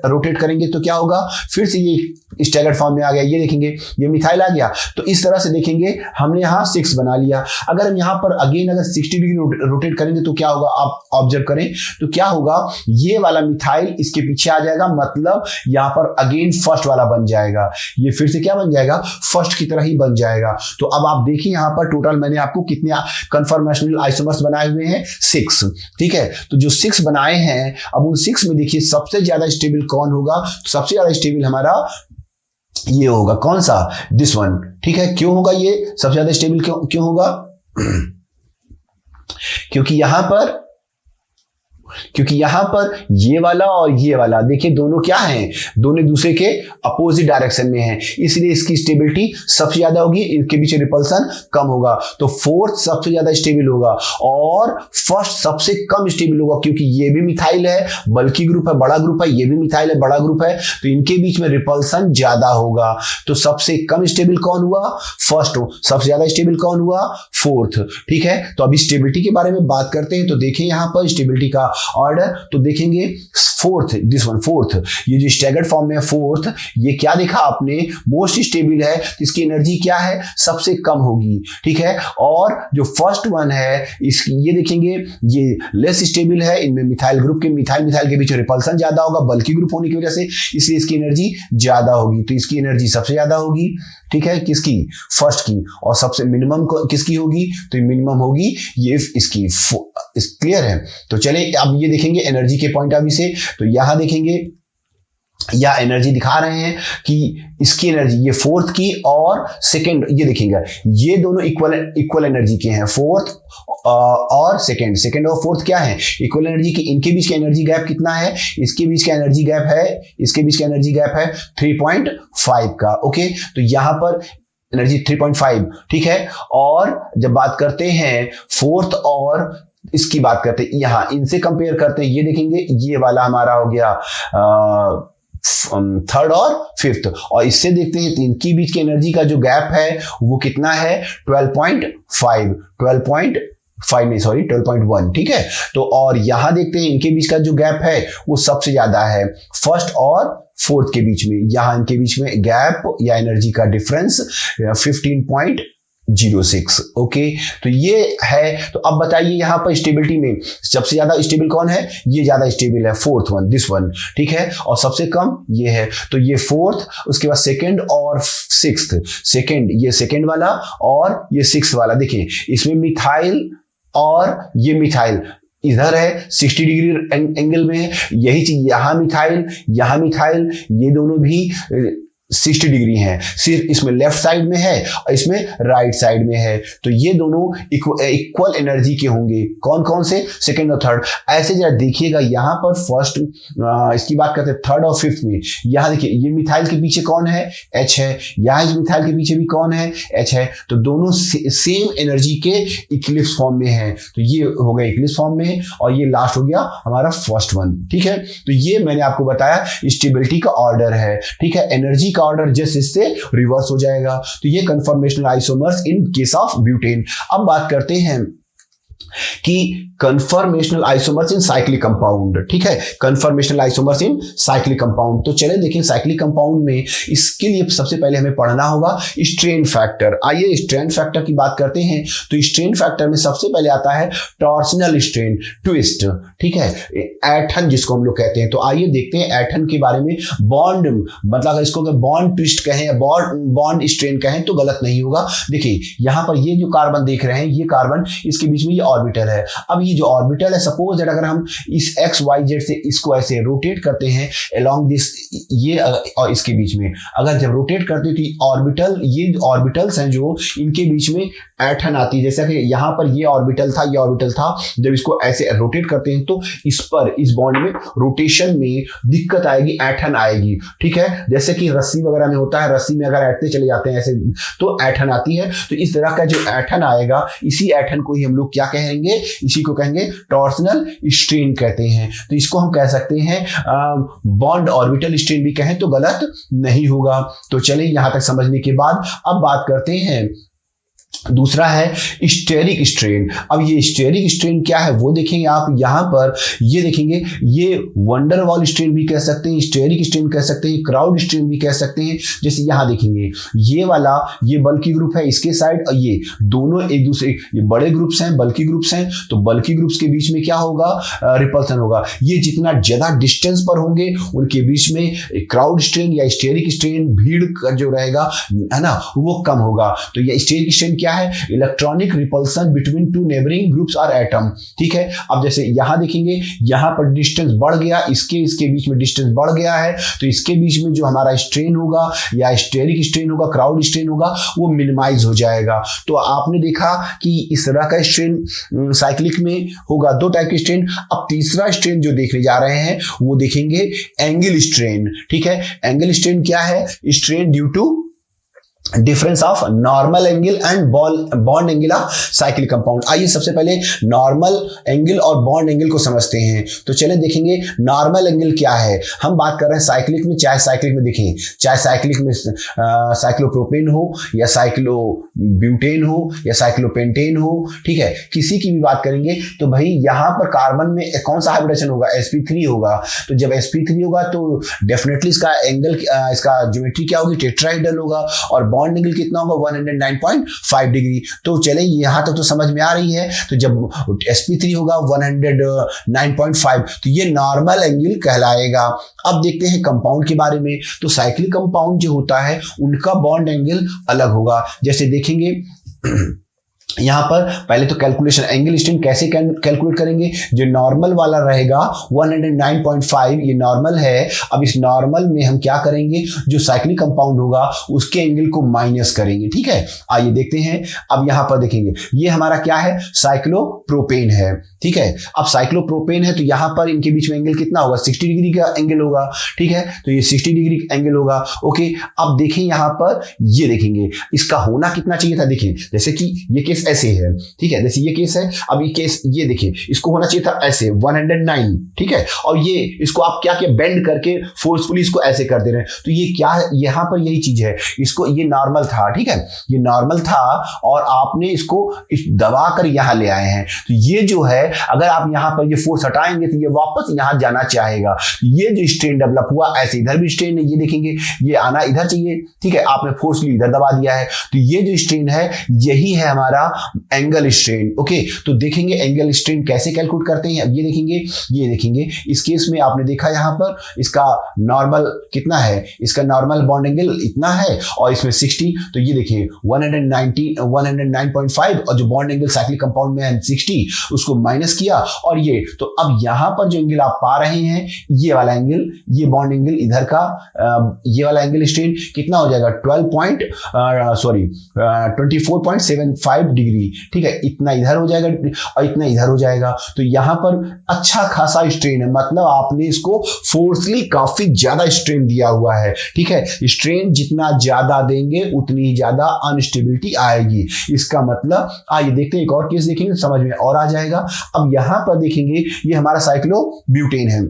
रोटेट करेंगे तो क्या होगा? फिर से ये स्टैगर्ड फॉर्म में आ गया। ये देखेंगे ये मिथाइल आ गया। तो इस तरह से देखेंगे हमने यहाँ 6 बना लिया। अगर हम यहाँ पर अगेन अगर 60 डिग्री रोटेट करेंगे तो क्या होगा? आप ऑब्जर्व करें तो क्या होगा? ये वाला मिथाइल इसके पीछे आ जाएगा, मतलब यहाँ पर अगेन फर्स्ट वाला बन जाएगा। ये फिर से क्या बन जाएगा? फर्स्ट की तरह ही बन जाएगा। तो अब आप देखिए यहाँ पर टोटल मैंने आपको कितने कंफर्मेशनल आइसोमर्स बनाए हुए हैं? 6। ठीक है, तो जो 6 बनाए हैं, अब उन 6 में देखिए सबसे ज्यादा स्टेबल कौन होगा? सबसे ज्यादा स्टेबल हमारा ये होगा। कौन सा? This one. ठीक है, क्यों होगा ये सबसे ज्यादा स्टेबल? क्यों होगा? क्योंकि यहां पर ये वाला और ये वाला देखिए दोनों क्या हैं? दोनों दूसरे के अपोजिट डायरेक्शन में हैं, इसलिए इसकी स्टेबिलिटी सबसे ज्यादा होगी, इनके बीच रिपल्सन कम होगा। तो फोर्थ सबसे ज्यादा स्टेबल होगा और फर्स्ट सबसे कम स्टेबल होगा, क्योंकि ये भी मिथाइल है, बल्कि ग्रुप है, बड़ा ग्रुप है, ये भी मिथाइल है, बड़ा ग्रुप है, तो इनके बीच में रिपल्सन ज्यादा होगा। तो सबसे कम स्टेबल कौन हुआ? फर्स्ट। सबसे ज्यादा स्टेबल कौन हुआ? फोर्थ। ठीक है, तो अभी स्टेबिलिटी के बारे में बात करते हैं। तो देखें यहां पर स्टेबिलिटी का ऑर्डर, तो देखेंगे फोर्थ, दिस वन फोर्थ, ये जो स्टैगर्ड फॉर्म में है फोर्थ, ये क्या देखा आपने? मोस्ट स्टेबल है, तो इसकी एनर्जी क्या है? सबसे कम होगी। ठीक है, और जो फर्स्ट वन है इसकी ये देखेंगे ये लेस स्टेबल है, इनमें मिथाइल ग्रुप के मिथाइल के बीच रिपल्सन ज्यादा होगा, बल्कि ग्रुप होने की वजह से, इसलिए इसकी एनर्जी ज्यादा होगी। तो इसकी एनर्जी सबसे ज्यादा होगी। ठीक है, किसकी? फर्स्ट की। और सबसे मिनिमम किसकी होगी? तो मिनिमम होगी ये इसकी। क्लियर है? तो चले अब ये देखेंगे एनर्जी के पॉइंट ऑफ व्यू से। तो यहां देखेंगे या एनर्जी दिखा रहे हैं कि इसकी एनर्जी ये फोर्थ की और सेकंड, ये देखेंगे ये दोनों इक्वल एनर्जी के हैं। फोर्थ और सेकंड और फोर्थ क्या है? इक्वल एनर्जी की। इनके बीच का एनर्जी गैप कितना है? इसके बीच का एनर्जी गैप है, इसके बीच का एनर्जी गैप है 3.5 का। ओके, तो यहां पर एनर्जी 3.5। ठीक है, और जब बात करते हैं फोर्थ और इसकी बात करते हैं, यहां इनसे कंपेयर करते हैं, ये देखेंगे ये वाला हमारा हो गया थर्ड और फिफ्थ, और इससे देखते हैं इनकी बीच के एनर्जी का जो गैप है वो कितना है? 12.1। ठीक है, तो और यहां देखते हैं इनके बीच का जो गैप है वो सबसे ज्यादा है फर्स्ट और फोर्थ के बीच में। यहां इनके बीच में गैप या एनर्जी का डिफरेंस 15.06। ओके, तो ये है। तो अब बताइए यहां पर स्टेबिलिटी में सबसे ज्यादा स्टेबल कौन है? ये ज्यादा स्टेबल है, फोर्थ वन, दिस वन। ठीक है, और सबसे कम ये है, तो ये फोर्थ, उसके बाद सेकंड और सिक्स्थ। सेकंड, ये सेकंड वाला और ये सिक्स्थ वाला। देखिए इसमें मिथाइल और ये मिथाइल इधर है 60 डिग्री एंगल में है, यही चीज यहां मिथाइल, ये दोनों भी 60 डिग्री है, सिर्फ इसमें लेफ्ट साइड में है और इसमें राइट साइड में है। तो ये दोनों इक्वल एनर्जी के होंगे। कौन कौन से? सेकंड और थर्ड। ऐसे जरा देखिएगा यहाँ पर फर्स्ट, इसकी बात करते हैं थर्ड और फिफ्थ में। यहाँ देखिए ये मिथाइल के पीछे कौन है? H है। यहाँ इस मिथाइल के पीछे भी कौन है? H है। तो दोनों सेम एनर्जी के इक्लिप्स फॉर्म में है। तो ये हो गया इक्लिप्स फॉर्म में और ये लास्ट हो गया हमारा फर्स्ट वन। ठीक है, तो ये मैंने आपको बताया स्टेबिलिटी का ऑर्डर है। ठीक है, एनर्जी का ऑर्डर जस्ट इससे रिवर्स हो जाएगा। तो ये conformational isomers in case of butane. अब बात करते हैं कि कन्फर्मेशनल आइसोमर्स इन साइक्लिक कंपाउंड। ठीक है, कन्फर्मेशनल आइसोमर्स इन साइक्लिक कंपाउंड। तो चले देखें साइक्लिक कंपाउंड में, इसके लिए सबसे पहले हमें पढ़ना होगा स्ट्रेन फैक्टर। आइए स्ट्रेन फैक्टर की बात करते हैं। तो स्ट्रेन फैक्टर में सबसे पहले आता है टॉर्सनल स्ट्रेन, ट्विस्ट। ठीक है, ऐठन जिसको हम लोग कहते हैं। तो आइए देखते हैं ऐठन के बारे में। बॉन्ड मतलब इसको बॉन्ड ट्विस्ट कहें या बॉन्ड स्ट्रेन कहें तो गलत नहीं होगा। देखिए यहाँ पर ये जो कार्बन देख रहे हैं, ये कार्बन, इसके बीच में ये ऑर्बिटल है। अब ये जो ऑर्बिटल है, सपोज दैट अगर हम इस XYZ से इसको ऐसे रोटेट करते हैं अलोंग दिस, ये और इसके बीच में अगर जब रोटेट करते हैं तो ऑर्बिटल, ये ऑर्बिटल्स हैं जो इनके बीच में ऐठन आती है। जैसा कि यहाँ पर ये ऑर्बिटल था, ये ऑर्बिटल था, जब इसको ऐसे रोटेट करते हैं तो इस पर, इस बॉन्ड में रोटेशन में दिक्कत आएगी, ऐठन आएगी। ठीक है, जैसे कि रस्सी वगैरह में होता है, रस्सी में अगर ऐठते चले जाते हैं ऐसे तो ऐठन आती है। तो इस तरह का जो ऐठन आएगा, इसी ऐठन को ही हम लोग क्या कहेंगे? इसी को कहेंगे टॉर्सनल स्ट्रेन कहते हैं। तो इसको हम कह सकते हैं बॉन्ड ऑर्बिटल स्ट्रेन भी कहें तो गलत नहीं होगा। तो चलिए यहां तक समझने के बाद अब बात करते हैं, दूसरा है स्टेरिक स्ट्रेन। अब ये स्टेरिक स्ट्रेन क्या है वो देखेंगे आप। यहां पर ये देखेंगे, ये वंडर वॉल स्ट्रेन भी कह सकते हैं, स्टेरिक स्ट्रेन कह सकते हैं, क्राउड स्ट्रेन भी कह सकते हैं। जैसे यहां देखेंगे ये वाला, ये बल्कि ग्रुप है इसके साइड, और ये दोनों एक दूसरे, ये बड़े ग्रुप्स हैं, बल्कि ग्रुप्स हैं। तो बल्कि ग्रुप्स के बीच में क्या होगा? रिपल्सन होगा। ये जितना ज्यादा डिस्टेंस पर होंगे उनके बीच में क्राउड स्ट्रेन या स्टेरिक स्ट्रेन, भीड़ का जो रहेगा है ना, वो कम होगा। तो ये स्टेरिक स्ट्रेन क्या है? Electronic repulsion between two neighbouring groups और एटम। ठीक है, अब जैसे यहां देखेंगे, यहां पर डिस्टेंस बढ़ गया, इसके बीच में डिस्टेंस बढ़ गया है, तो इसके बीच में जो हमारा स्ट्रेन होगा या स्टेरिक स्ट्रेन होगा, क्राउड स्ट्रेन होगा, वो मिनिमाइज हो जाएगा। तो आपने देखा कि इस तरह का स्ट्रेन साइक्लिक में होगा, दो टाइप के स्ट्रेन। अब तीसरा स्ट्रेन जो देखने जा रहे हैं वो देखेंगे एंगल स्ट्रेन। ठीक है, एंगल स्ट्रेन क्या है? Strain due to difference of normal angle and bond angle of cyclic compound. आइए सबसे पहले नॉर्मल एंगल और बॉन्ड एंगल को समझते हैं। तो चले देखेंगे नॉर्मल एंगल क्या है। हम बात कर रहे हैं साइक्लिक में, चाहे साइक्लिक में देखें, चाहे साइक्लिक में साइक्लोप्रोपेन हो या साइक्लोब्यूटेन हो या साइक्लोपेंटेन हो, ठीक है, किसी की भी बात करेंगे तो भाई यहाँ पर कार्बन में कौन सा हाइब्रिडेशन होगा? sp3 होगा। तो जब sp3 होगा तो डेफिनेटली इसका एंगल, इसका ज्योमेट्री क्या होगी? टेट्राहेड्रल होगा। और बॉन्ड एंगल कितना होगा? 109.5 डिग्री। तो चले यहां तक तो समझ में आ रही है। तो जब sp3 होगा 109.5, तो ये नॉर्मल एंगल कहलाएगा। अब देखते हैं कंपाउंड के बारे में। तो साइक्लिक कंपाउंड जो होता है उनका बॉन्ड एंगल अलग होगा। जैसे देखेंगे यहां पर पहले तो कैलकुलेशन, एंगल स्ट्रेन कैसे कैलकुलेट करेंगे? जो नॉर्मल वाला रहेगा 109.5, ये नॉर्मल है। अब इस नॉर्मल में हम क्या करेंगे? जो साइक्लिक कंपाउंड होगा उसके एंगल को माइनस करेंगे। ठीक है, आइए देखते हैं। अब यहां पर देखेंगे ये हमारा क्या है? साइक्लोप्रोपेन है। ठीक है, अब साइक्लोप्रोपेन है तो यहां पर इनके बीच में एंगल कितना होगा? 60 डिग्री का एंगल होगा। ठीक है, तो ये 60 डिग्री एंगल होगा। ओके, अब देखें यहां पर, ये देखेंगे इसका होना कितना चाहिए था। देखिए जैसे कि ये केस ऐसे है, ठीक है, जैसे ये केस है। अब ये केस, ये देखिए इसको होना चाहिए था ऐसे 109, ठीक है, और ये इसको आप क्या किया? बेंड करके फोर्सफुली इसको ऐसे कर दे रहे हैं। तो ये क्या है? यहां पर यही चीज है। इसको, ये नॉर्मल था, ठीक है, ये नॉर्मल था और आपने इसको दबा कर यहां ले आए हैं। तो ये जो है, अगर आप यहां पर ये फोर्स हटाएंगे तो ये वापस यहां जाना चाहेगा। ये जो स्ट्रेन डेवलप हुआ, ऐसे इधर भी स्ट्रेन है, ये देखेंगे ये आना इधर चाहिए, ठीक है, आपने फोर्सफुली इधर दबा दिया है। तो ये जो स्ट्रेन है यही है हमारा एंगल स्ट्रेन। ओके, तो देखेंगे एंगल स्ट्रेन कैसे कैलकुलेट करते हैं। अब ये देखेंगे इस केस में आपने देखा यहां पर इसका नॉर्मल कितना है, इसका नॉर्मल बॉन्ड एंगल इतना है और इसमें 60, तो ये देखिए 109.5 और जो बॉन्ड एंगल साइक्लिक कंपाउंड में है 60, उसको माइनस किया और ये, तो अब यहां पर जो एंगल आप पा रहे हैं ये वाला एंगल, ये बॉन्ड एंगल इधर का, ये वाला एंगल स्ट्रेन कितना हो जाएगा 24.75 डिग्री। ठीक है, इतना इधर हो जाएगा और इतना इधर हो जाएगा, तो यहां पर अच्छा खासा स्ट्रेन है, मतलब आपने इसको फोर्सली काफी ज्यादा स्ट्रेन दिया हुआ है। ठीक है, स्ट्रेन जितना ज्यादा देंगे उतनी ज्यादा अनस्टेबिलिटी आएगी। इसका मतलब आइए देखते हैं एक और केस देखेंगे, समझ में और आ जाएगा। अब यहां पर देखेंगे ये हमारा साइक्लोब्यूटेन है,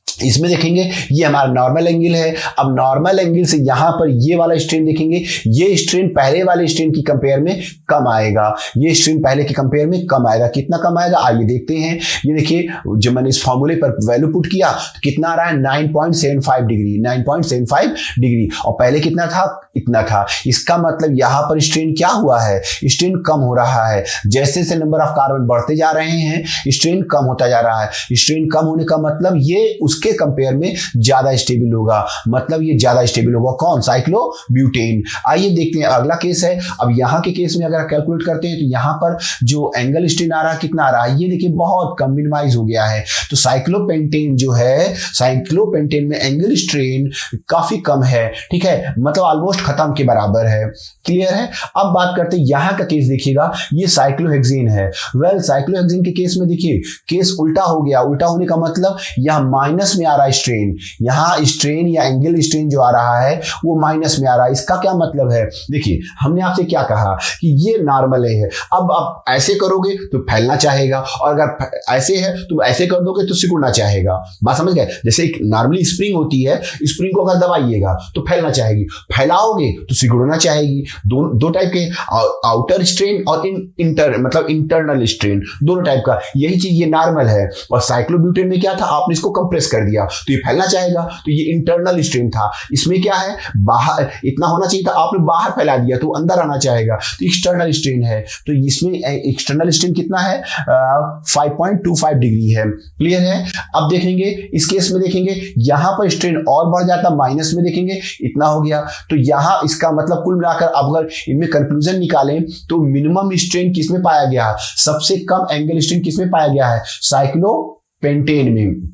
इसमें देखेंगे ये हमारा नॉर्मल एंगल है। अब नॉर्मल एंगल से यहां पर ये वाला स्ट्रेन देखेंगे, ये स्ट्रेन पहले वाले स्ट्रेन की कंपेयर में कम आएगा, ये स्ट्रेन पहले के कंपेयर में कम आएगा। कितना कम आएगा आइए देखते हैं। ये देखिए जब मैंने इस फॉर्मूले पर वैल्यू पुट किया तो कितना आ रहा है 9.75 डिग्री, 9.75 डिग्री, और पहले कितना था, इतना था। इसका मतलब यहां पर स्ट्रेन क्या हुआ है, स्ट्रेन कम हो रहा है। जैसे जैसे नंबर ऑफ कार्बन बढ़ते जा रहे हैं स्ट्रेन कम होता जा रहा है। स्ट्रेन कम होने का मतलब ये उसके कंपेयर में ज्यादा स्टेबल होगा, मतलब ये ज्यादा स्टेबल होगा। कौन, साइक्लोब्यूटेन। आइए देखते हैं अगला केस है। अब यहां के केस में अगर कैलकुलेट करते हैं तो यहां पर जो एंगल स्ट्रेन आ रहा है कितना आ रहा है, ये देखिए बहुत कम मिनिमाइज हो गया है। तो साइक्लोपेंटेन जो है, साइक्लोपेंटेन में एंगल स्ट्रेन काफी कम है। ठीक है, मतलब ऑलमोस्ट खत्म के बराबर है। क्लियर है। अब बात करते हैं यहां का केस, देखिएगा ये साइक्लोहेक्सेन है। वेल साइक्लोहेक्सेन के केस में देखिए केस उल्टा हो गया। उल्टा होने का मतलब यहां माइनस में आ रहा है स्ट्रेन, यहां स्ट्रेन या एंगल स्ट्रेन जो आ रहा है वो माइनस में आ रहा है। इसका क्या मतलब है, देखिए हमने आपसे क्या कहा कि ये नॉर्मल है। अब आप ऐसे करोगे तो फैलना चाहेगा, और अगर ऐसे है तो ऐसे कर दोगे तो सिकुड़ना चाहेगा। बात समझ गए। जैसे एक नॉर्मली स्प्रिंग होती है, स्प्रिंग को अगर दबाइएगा तो फैलना चाहेगी, फैलाओगे तो सिकुड़ना चाहेगी। दो टाइप के, आउटर स्ट्रेन और मतलब इंटरनल स्ट्रेन, दोनों टाइप का। यही चीज ये नॉर्मल है। और साइक्लोब्यूटेन में क्या था, आपने इसको कंप्रेस कर दिया तो ये फैलना चाहेगा, तो ये इंटरनल स्ट्रेन था। इसमें क्या है, बाहर इतना होना चाहिए था, आपने बाहर फैला दिया तो अंदर आना चाहेगा, तो एक्सटर्नल स्ट्रेन है। तो इसमें एक्सटर्नल स्ट्रेन कितना है 5.25 डिग्री है। क्लियर है। अब देखेंगे इस केस में, देखेंगे यहां पर स्ट्रेन और बढ़ जाता, माइनस में देखेंगे इतना हो गया। तो यहां इसका मतलब कुल मिलाकर अब अगर इनमें कंक्लूजन निकालें तो मिनिमम स्ट्रेन किसमें पाया गया, सबसे कम एंगल स्ट्रेन किसमें पाया गया है, साइक्लोपेंटेन में।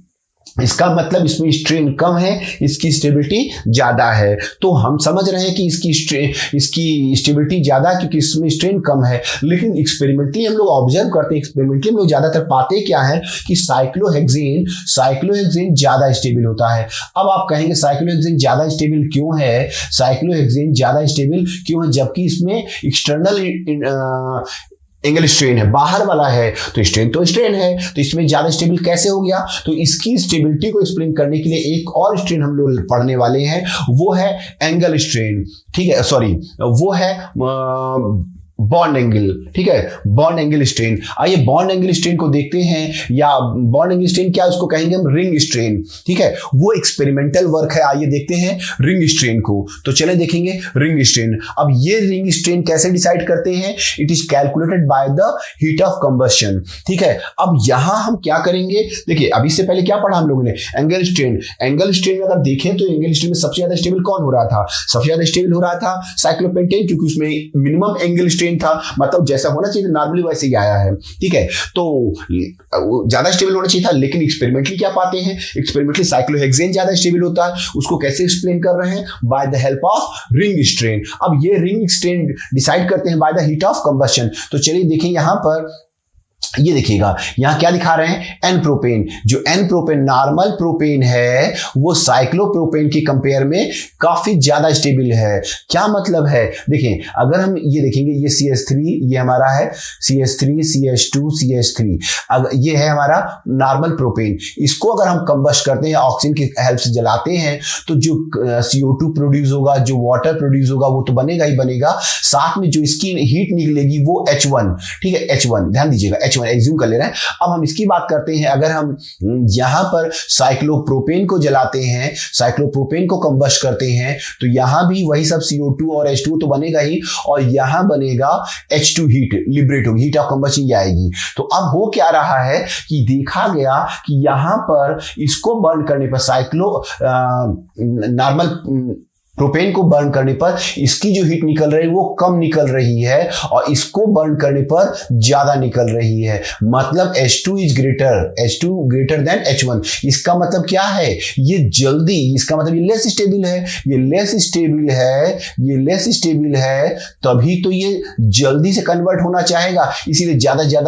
इसका मतलब इसमें स्ट्रेन कम है, इसकी स्टेबिलिटी ज्यादा है। तो हम समझ रहे हैं कि इसकी स्टेबिलिटी ज्यादा क्योंकि इसमें स्ट्रेन कम है। लेकिन एक्सपेरिमेंटली हम लोग ऑब्जर्व करते हैं, एक्सपेरिमेंटली हम लोग ज्यादातर पाते क्या है कि साइक्लोहेक्सेन ज्यादा स्टेबल होता है। अब आप कहेंगे साइक्लोहेक्सेन ज्यादा स्टेबल क्यों है, साइक्लोहेक्सेन ज्यादा स्टेबल क्यों है, जबकि इसमें एक्सटर्नल एंगल स्ट्रेन है, बाहर वाला है, तो स्ट्रेन है, तो इसमें ज्यादा स्टेबल कैसे हो गया। तो इसकी स्टेबिलिटी को एक्सप्लेन करने के लिए एक और स्ट्रेन हम लोग पढ़ने वाले हैं, वो है एंगल स्ट्रेन। ठीक है, सॉरी वो है बॉन्ड एंगल। ठीक है, बॉन्ड एंगल स्ट्रेन। आइए बॉन्ड एंगल स्ट्रेन को देखते हैं, या बॉन्ड एंगल स्ट्रेन क्या उसको कहेंगे हम, रिंग स्ट्रेन। ठीक है, वो एक्सपेरिमेंटल वर्क है। आइए देखते हैं रिंग स्ट्रेन को। तो चले देखेंगे रिंग स्ट्रेन। अब ये रिंग स्ट्रेन कैसे डिसाइड करते हैं, it is calculated by the heat of combustion. ठीक है, अब यहां हम क्या करेंगे, देखिए अभी से पहले क्या पढ़ा हम लोगों ने, एंगल स्ट्रेन। एंगल स्ट्रेन अगर देखें तो एंगल स्ट्रेन में सबसे ज्यादा स्टेबल कौन हो रहा था, सबसे ज्यादा स्टेबल हो रहा था साइक्लोपेंटेन, क्योंकि उसमें मिनिमम एंगल स्ट्रेन था, मतलब जैसा होना चाहिए नॉर्मली वैसे ही आया है। ठीक है, तो ज्यादा स्टेबल होना चाहिए था। लेकिन एक्सपेरिमेंटली क्या पाते हैं, एक्सपेरिमेंटली साइक्लोहेक्सेन ज्यादा स्टेबल होता है। उसको कैसे एक्सप्लेन कर रहे हैं, by the help of ring strain. अब ये रिंग स्ट्रेन डिसाइड करते हैं by the heat of combustion. तो चलिए देखें यहां पर, ये देखिएगा यहां क्या दिखा रहे हैं, एन प्रोपेन। जो एन प्रोपेन नॉर्मल प्रोपेन है वो साइक्लोप्रोपेन की कंपेयर में काफी ज्यादा स्टेबल है। क्या मतलब है, देखें अगर हम ये देखेंगे, ये CH3 ये हमारा है, CH3 CH2 CH3, अगर ये है हमारा नॉर्मल प्रोपेन। इसको अगर हम कंबस्ट करते हैं, ऑक्सीजन की हेल्प से जलाते हैं, तो जो CO2 प्रोड्यूस होगा, जो वाटर प्रोड्यूस होगा वो तो बनेगा ही बनेगा, साथ में जो इसकी हीट निकलेगी वो H1। ठीक है, H1 ध्यान दीजिएगा, H1 एज्यूम कर ले रहे हैं। अब हम इसकी बात करते हैं, अगर हम यहां पर साइक्लोप्रोपेन को जलाते हैं, साइक्लोप्रोपेन को कंबस्ट करते हैं, तो यहां भी वही सब CO2 और H2 तो बनेगा ही, और यहां बनेगा H2 हीट लिबरेट होगी, हीट ऑफ कंबशन आएगी। तो अब हो क्या रहा है कि देखा गया कि यहां पर इसको बर्न करने पर नॉर्मल प्रोपेन को बर्न करने पर इसकी जो हीट निकल रही है वो कम निकल रही है, और इसको बर्न करने पर ज्यादा निकल रही है। मतलब H2 ग्रेटर देन H1। इसका मतलब क्या है, ये जल्दी, इसका मतलब ये लेस स्टेबल है, ये लेस स्टेबल है, तभी तो ये जल्दी से कन्वर्ट होना चाहेगा, इसीलिए ज्यादा क्या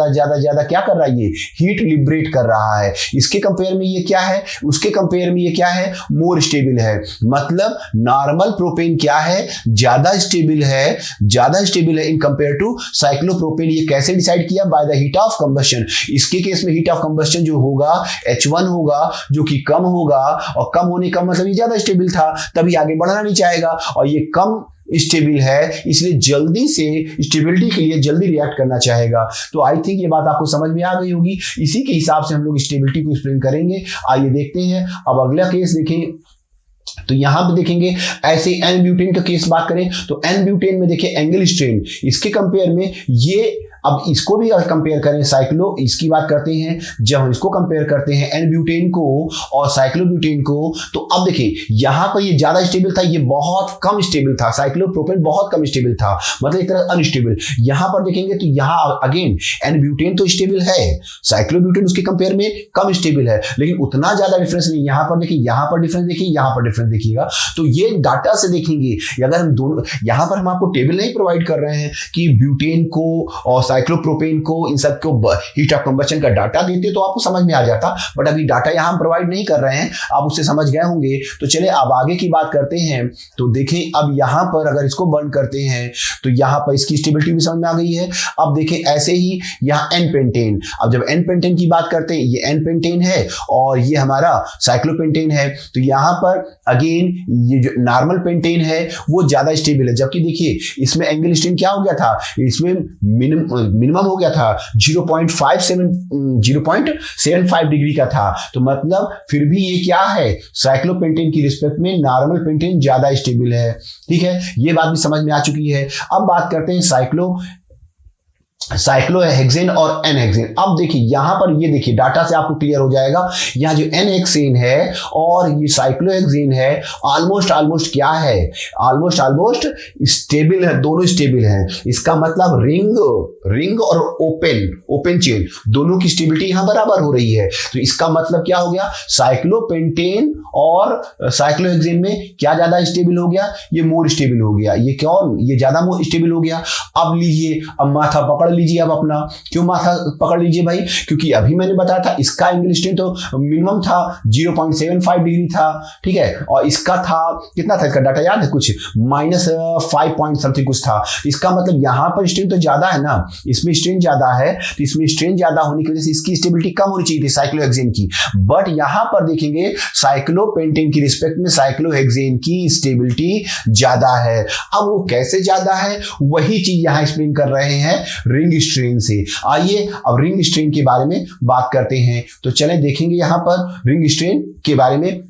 कर रहा है, ये हीट लिबरेट कर रहा है। इसके कंपेयर में ये क्या है, उसके कंपेयर में ये क्या है, मोर स्टेबल है। मतलब नॉर्मल प्रोपेन क्या है, ज्यादा स्टेबल है इन कंपेयर टू साइक्लोप्रोपेन। ये कैसे डिसाइड किया, by the heat of combustion. इसके केस में हीट ऑफ कंबशन जो होगा H1 होगा, जो कि कम होगा, और कम होने का मतलब ये ज्यादा स्टेबल था, तभी आगे बढ़ना नहीं चाहेगा, और ये कम स्टेबल है, इसलिए जल्दी से स्टेबिलिटी के लिए जल्दी रिएक्ट करना चाहेगा। तो आई थिंक ये बात आपको समझ में आ गई होगी। इसी के हिसाब से हम लोग स्टेबिलिटी को एक्सप्लेन करेंगे। आइए देखते हैं। अब अगला केस देखें, तो यहां पे देखेंगे ऐसे एन ब्यूटेन का केस बात करें तो एन ब्यूटेन में देखिए एंगल स्ट्रेन, इसके कंपेयर में ये, अब इसको भी अगर कंपेयर करें साइक्लो, इसकी बात करते हैं, जब हम इसको कंपेयर करते हैं एन ब्यूटेन को और साइक्लोब्यूटेन को, तो अब देखिए यहां पर ये ज्यादा स्टेबल था, ये बहुत कम स्टेबल था, साइक्लोप्रोपेन बहुत कम स्टेबल था, मतलब एक तरह अनस्टेबल। यहां पर देखेंगे तो यहां अगेन एन ब्यूटेन तो स्टेबल है, साइक्लोब्यूटेन उसके कंपेयर में कम स्टेबल है, लेकिन उतना ज्यादा डिफरेंस नहीं। यहां पर देखिए, यहां पर डिफरेंस देखिए, यहां पर डिफरेंस देखिएगा। तो ये डाटा से देखेंगे, अगर हम दोनों, यहां पर हम आपको टेबल नहीं प्रोवाइड कर रहे हैं कि ब्यूटेन को और साइक्लोप्रोपेन को, इन सब को हीट ऑफ कंबशन का डाटा देते तो आपको समझ में आ जाता, बट अभी डाटा यहां हम प्रोवाइड नहीं कर रहे हैं, आप उससे समझ गए होंगे। तो चलिए अब आगे की बात करते हैं। तो देखें अब यहां पर अगर इसको बर्न करते हैं तो यहां पर इसकी स्टेबिलिटी भी समझ में आ गई है। अब देखें ऐसे ही यहां एन पेंटेन, अब जब एन पेंटेन की बात करते हैं, ये एन पेंटेन है और ये हमारा साइक्लोपेंटेन है, तो यहां पर अगेन ये जो नॉर्मल पेंटेन है वो ज्यादा स्टेबल है, जबकि देखिए इसमें एंगल स्ट्रेन क्या हो गया था, इसमें मिनिमम हो गया था 0.75 डिग्री का था। तो मतलब फिर भी ये क्या है, साइक्लोपेंटेन की रिस्पेक्ट में नॉर्मल पेंटेन ज्यादा स्टेबल है। ठीक है, ये बात भी समझ में आ चुकी है। अब बात करते हैं साइक्लोहेक्सेन और एनहेक्सेन। अब देखिए यहां पर, ये देखिए डाटा से आपको क्लियर हो जाएगा, यहां जो एनहेक्सेन है और ये साइक्लोहेक्सेन है ऑलमोस्ट क्या है, ऑलमोस्ट स्टेबल है, दोनों स्टेबल हैं। इसका मतलब रिंग और ओपन चेन दोनों की स्टेबिलिटी यहां बराबर हो रही है। तो इसका मतलब क्या हो गया, साइक्लोपेंटेन और साइक्लोहेक्सेन में क्या ज्यादा स्टेबल हो गया, ये मोर स्टेबल हो गया। ये क्यों, ये ज्यादा मोर स्टेबल हो गया। अब लीजिए, अब माथा पकड़ लीजिए, अब अपना क्यों माथा पकड़ लीजिए भाई, क्योंकि अभी मैंने बताया था इसका एंगल स्ट्रेन तो मिनिमम था 0.75 डिग्री था, ठीक है, और इसका था कितना था, इसका डाटा याद है, कुछ -5 पॉइंट समथिंग कुछ था। इसका मतलब यहां पर स्ट्रेन तो ज्यादा है ना, इसमें स्ट्रेन ज्यादा है, तो इसमें स्ट्रेन ज्यादा होने की वजह से इसकी स्टेबिलिटी कम होनी चाहिए थी साइक्लोहेक्सेन की। बट यहां पर देखेंगे साइक्लोपेंटेन की रिस्पेक्ट में साइक्लोहेक्सेन की स्टेबिलिटी ज्यादा है। अब वो कैसे ज्यादा है, वही चीज यहां एक्सप्लेन कर रहे हैं रिंग स्ट्रेन से। आइए अब रिंग स्ट्रेन के बारे में बात करते हैं। तो चलें देखेंगे यहां पर रिंग स्ट्रेन के बारे में।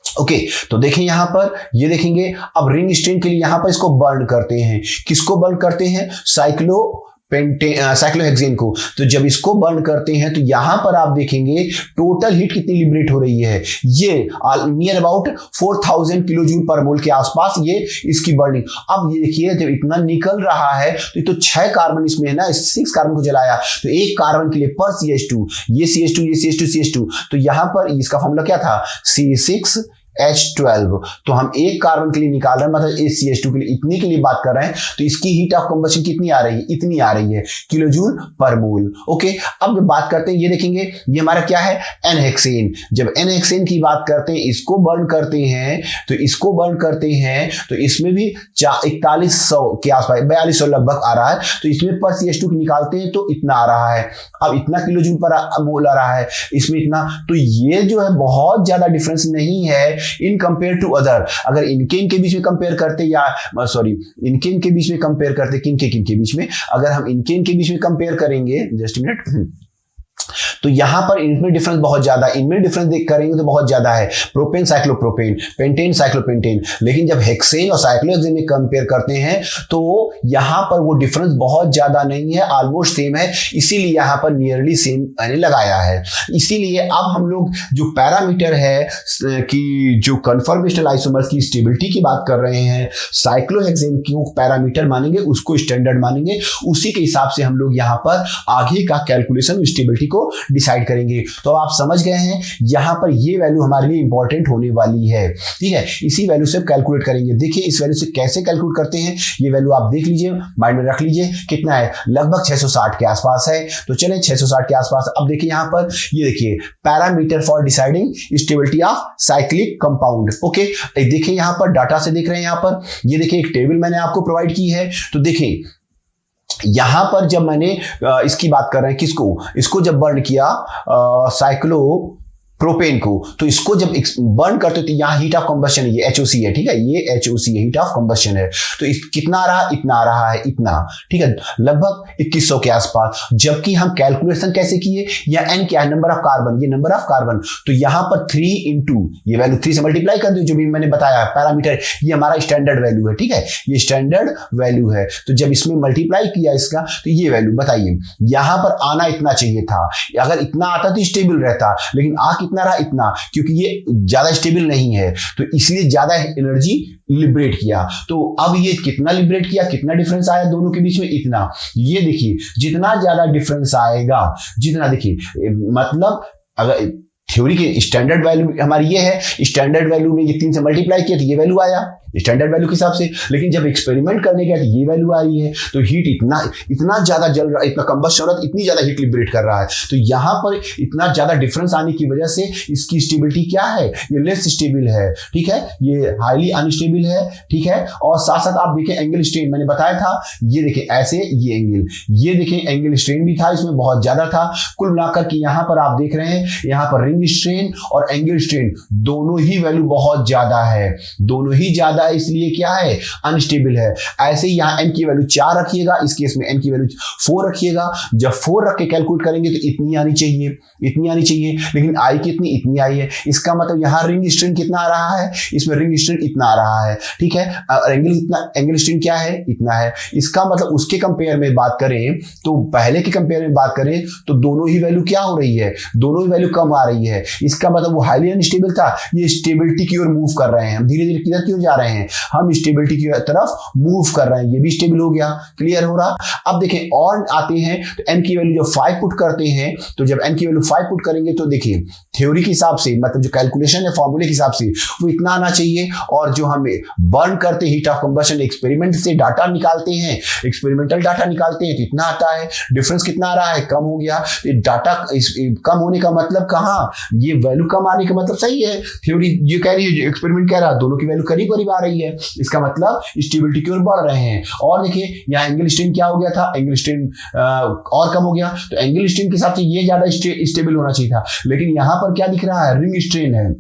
ओके, तो देखें यहां पर, ये देखेंगे अब रिंग स्ट्रेन के लिए यहां पर इसको बर्न करते हैं। किसको बर्न करते हैं, साइक्लोहेक्सेन को। तो जब इसको बर्न करते हैं तो यहां पर आप देखेंगे टोटल हीट कितनी लिबरेट हो रही है, ये नियर अबाउट 4000 किलो जूल पर मोल के आसपास ये इसकी बर्निंग। अब ये देखिए जब इतना निकल रहा है तो ये तो 6 कार्बन इसमें है ना, 6 कार्बन को जलाया, तो एक कार्बन के लिए पर CH2, ये CH2, तो यहां पर इसका फॉर्मूला क्या था, C6H12। तो हम एक कार्बन के लिए निकाल रहे हैं, मतलब CH2 के लिए, इतनी के लिए बात कर रहे हैं, तो इसकी हीट ऑफ कंबशन कितनी आ रही है, इतनी आ रही है किलो जूल पर मोल। ओके, अब जब बात करते हैं, ये देखेंगे ये हमारा क्या है, एनहेक्सेन। जब एनहेक्सेन की बात करते हैं, इसको बर्न करते हैं, तो इसको बर्न करते हैं तो इसमें भी 4100 के आसपास, 4200 लगभग आ रहा है। तो इसमें पर CH2 निकालते हैं तो इतना आ रहा है, अब इतना किलो जूल पर मोल आ रहा है, इसमें इतना। तो ये जो है बहुत ज्यादा डिफरेंस नहीं है इन कंपेयर टू अदर, अगर इनके बीच में कंपेयर करते या सॉरी इनके बीच में कंपेयर करते, किनके बीच में, अगर हम इनके बीच में कंपेयर करेंगे, जस्ट मिनट, तो यहां पर इनमें डिफरेंस बहुत ज्यादा, इनमें डिफरेंस देख करेंगे तो बहुत ज्यादा है, प्रोपेन साइक्लोप्रोपेन, पेंटेन साइक्लोपेंटेन, लेकिन जब हेक्सेन और साइक्लोहेक्सेन में कंपेयर करते हैं तो यहां पर वो डिफरेंस बहुत ज्यादा नहीं है, ऑलमोस्ट सेम है, इसीलिए यहां पर नियरली सेम मैंने लगाया है। इसीलिए अब हम लोग जो पैरामीटर है कि जो कन्फर्मेशनल आइसोमर्स की स्टेबिलिटी की बात कर रहे हैं, साइक्लोहेक्सेन को पैरामीटर मानेंगे, उसको स्टैंडर्ड मानेंगे, उसी के हिसाब से हम लोग यहां पर आगे का कैलकुलेशन स्टेबिलिटी को डिसाइड करेंगे। तो आप समझ गए हैं यहां पर ये वैल्यू हमारे लिए इंपॉर्टेंट होने वाली है, ठीक है, इसी वैल्यू से कैलकुलेट करेंगे। देखिए इस वैल्यू से कैसे कैलकुलेट करते हैं, ये वैल्यू आप देख लीजिए, माइंड में रख लीजिए, कितना है, लगभग 660 के आसपास है। तो चलें 660 के आसपास। अब देखिए यहां पर ये देखिए parameter for deciding stability of cyclic compound. Okay, देखिए यहां पर डाटा से देख रहे हैं, यहां पर ये देखिए एक टेबल मैंने आपको प्रोवाइड की है। तो देखिए यहां पर जब मैंने इसकी बात कर रहे हैं, किसको, इसको जब बर्न किया साइक्लो प्रोपेन को, तो इसको जब बर्न करते तो यहाँ हीट ऑफ कंबशन है, ये HOC है, ठीक है, ये HOC है, हीट ऑफ कंबशन है। तो कितना आ रहा, इतना आ रहा है, इतना, ठीक है, लगभग 2100 के आसपास। जबकि हम कैलकुलेशन कैसे किए, या n क्या है, नंबर ऑफ कार्बन, ये नंबर ऑफ कार्बन, तो यहां पर 3 इंटू ये वैल्यू 3 से मल्टीप्लाई कर दो, जो भी मैंने बताया पैरामीटर, ये हमारा स्टैंडर्ड वैल्यू है, ठीक है, ये स्टैंडर्ड वैल्यू है। तो जब इसमें मल्टीप्लाई किया इसका, तो ये वैल्यू बताइए, यहां पर आना इतना चाहिए था, अगर इतना आता तो स्टेबल रहता, लेकिन कितना रहा, इतना, क्योंकि ये ज्यादा स्टेबल नहीं है, तो इसलिए ज्यादा एनर्जी लिबरेट किया। तो अब ये कितना लिबरेट किया, कितना डिफरेंस आया दोनों के बीच में, इतना। ये देखिए जितना ज्यादा डिफरेंस आएगा, जितना, देखिए मतलब अगर थ्योरी के स्टैंडर्ड वैल्यू हमारी ये है, स्टैंडर्ड वैल्यू में ये 3 से मल्टीप्लाई किया तो ये वैल्यू आया स्टैंडर्ड वैल्यू के हिसाब से, लेकिन जब एक्सपेरिमेंट करने गया तो ये वैल्यू आ रही है, तो हीट इतना ज्यादा जल रहा है, इतना कंबशन हो रहा है, इतनी ज्यादा हीट लिबरेट कर रहा है। तो यहां पर इतना ज्यादा डिफरेंस आने की वजह से इसकी स्टेबिलिटी क्या है, ये लेस स्टेबल है, ठीक है, ये हाईली अनस्टेबल है, ठीक है। और साथ साथ आप देखें एंगल स्ट्रेन, मैंने बताया था, ये देखें ऐसे, ये एंगल, ये देखें एंगल स्ट्रेन भी था, इसमें बहुत ज्यादा था। कुल मिलाकर के यहां पर आप देख रहे हैं, यहां पर रिंग स्ट्रेन और एंगल स्ट्रेन दोनों ही वैल्यू बहुत ज्यादा है, दोनों ही ज्यादा, इसलिए क्या है, अनस्टेबल है। ऐसे ही यहां n की वैल्यू 4 रखिएगा, इस केस में n की वैल्यू 4 रखिएगा। जब 4 रख के कैलकुलेट करेंगे तो इतनी आनी चाहिए, इतनी आनी चाहिए, लेकिन आई कितनी, इतनी आई है। इसका मतलब यहां रिंग स्ट्रेन कितना आ रहा है, इसमें रिंग स्ट्रेन इतना आ रहा है, ठीक है, एंगल इतना, एंगल स्ट्रेन क्या है, इतना है। इसका मतलब उसके कंपेयर में बात करें तो पहले के कंपेयर में बात करें तो दोनों ही वैल्यू क्या हो रही है, दोनों ही वैल्यू कम आ रही है। इसका मतलब वो हाईली अनस्टेबल था, ये स्टेबिलिटी की ओर मूव कर रहे हैं, हम धीरे धीरे किधर की ओर जा रहे हैं, हम स्टेबिलिटी की तरफ मूव कर रहे हैं। ये भी स्टेबल हो गया, क्लियर हो रहा। अब देखें और आते हैं तो n की वैल्यू जब 5 पुट करते हैं, तो जब n की वैल्यू 5 पुट करेंगे तो देखिए थ्योरी के हिसाब से, मतलब जो कैलकुलेशन है फॉर्मूले के हिसाब से वो इतना आना चाहिए, और जो हमें बर्न करते हीट ऑफ कंबशन एक्सपेरिमेंट से डाटा निकालते हैं, एक्सपेरिमेंटल डाटा निकालते हैं तो इतना आता है। डिफरेंस कितना आ रहा है, कम हो गया। डाटा कम होने का मतलब कहाँ, ये वैल्यू कम आने का मतलब सही है, थ्योरी ये कह रही है, एक्सपेरिमेंट कह रहा है दोनों की वैल्यू करीब करीब आ रही है, इसका मतलब स्टेबिलिटी की ओर बढ़ रहे हैं। और देखिए यहाँ एंगल स्ट्रेन क्या हो गया था, एंगल स्ट्रेन और कम हो गया, तो एंगल स्ट्रेन के हिसाब से ये ज्यादा स्टेबल होना चाहिए था, लेकिन यहां पर क्या दिख रहा है, रिंग स्ट्रेन है।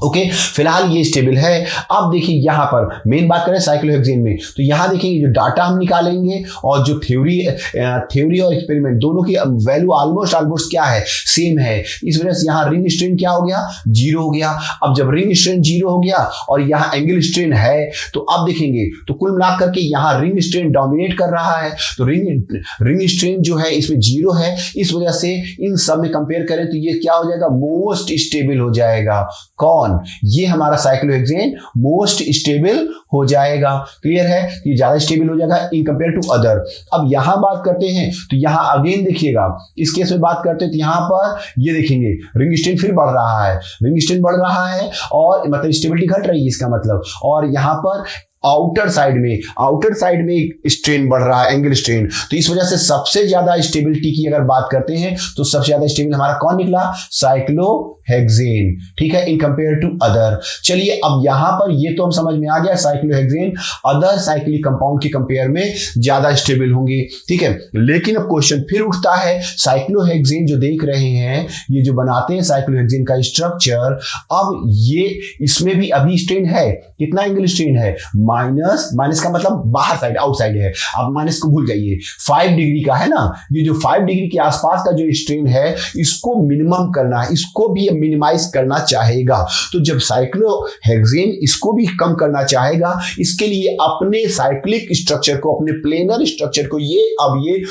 ओके, फिलहाल ये स्टेबल है। अब देखिए यहां पर मेन बात करें साइक्लोहेक्सेन में, तो यहां देखेंगे जो डाटा हम निकालेंगे और जो थ्योरी और एक्सपेरिमेंट दोनों की वैल्यू ऑलमोस्ट क्या है, सेम है। इस वजह से यहां रिंग स्ट्रेन क्या हो गया, 0 हो गया। अब जब रिंग स्ट्रेन 0 हो गया और यहां एंगल स्ट्रेन है, तो अब देखेंगे तो कुल मिलाकर के यहां रिंग स्ट्रेन डोमिनेट कर रहा है, तो रिंग स्ट्रेन जो है इसमें 0 है। इस वजह से इन सब में कंपेयर करें तो ये क्या हो जाएगा, मोस्ट स्टेबल हो जाएगा। कौन, ये हमारा साइक्लोहेक्सेन मोस्ट स्टेबल हो जाएगा। क्लियर है, ये ज्यादा स्टेबल हो जाएगा इन कंपेयर टू अदर। अब यहां बात करते हैं तो यहां अगेन देखिएगा, इस केस में बात करते हैं तो यहां पर ये देखेंगे रिंग स्ट्रेन फिर बढ़ रहा है, रिंग स्ट्रेन बढ़ रहा है और मतलब स्टेबिलिटी घट रही है इसका मतलब। और यहां पर आउटर साइड में स्ट्रेन बढ़ रहा है, एंगल स्ट्रेन। तो इस वजह से सबसे ज्यादा स्टेबिलिटी की अगर बात करते हैं तो सबसे ज्यादा स्टेबल हमारा कौन निकला? साइक्लोहेक्सेन, ठीक है, इन कंपेयर टू अदर। चलिए अब यहां पर ये तो हम समझ में आ गया, साइक्लोहेक्सेन अदर साइक्लिक कंपाउंड के कंपेयर में ज्यादा स्टेबल होंगे, ठीक है। लेकिन अब क्वेश्चन फिर उठता है, साइक्लोहेक्सेन जो देख रहे हैं, ये जो बनाते हैं साइक्लोहेक्सेन का स्ट्रक्चर, अब ये इसमें भी अभी स्ट्रेन है, कितना एंगल स्ट्रेन है? माइनस का मतलब बाहर साइड, आउटसाइड है। अब माइनस को भूल जाइए, 5 डिग्री का है ना, ये जो 5 डिग्री के आसपास का जो स्ट्रेन है, इसको मिनिमम करना है, इसको भी मिनिमाइज करना चाहेगा। तो जब साइक्लोहेक्सेन इसको भी कम करना चाहेगा, इसके लिए अपने साइक्लिक स्ट्रक्चर को, अपने प्लेनर स्ट्रक्चर को ये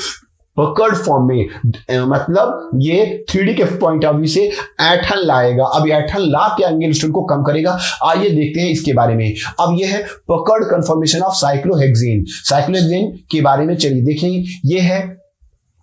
पकड़ फॉर्म में, मतलब ये 3D के पॉइंट ऑफ व्यू से ऐठन लाएगा। अब ऐठन ला के एंगल स्ट्रेन को कम करेगा। आइए देखते हैं इसके बारे में। अब ये है पकड़ कन्फर्मेशन ऑफ साइक्लोहेक्सेन के बारे में। चलिए देखें, ये है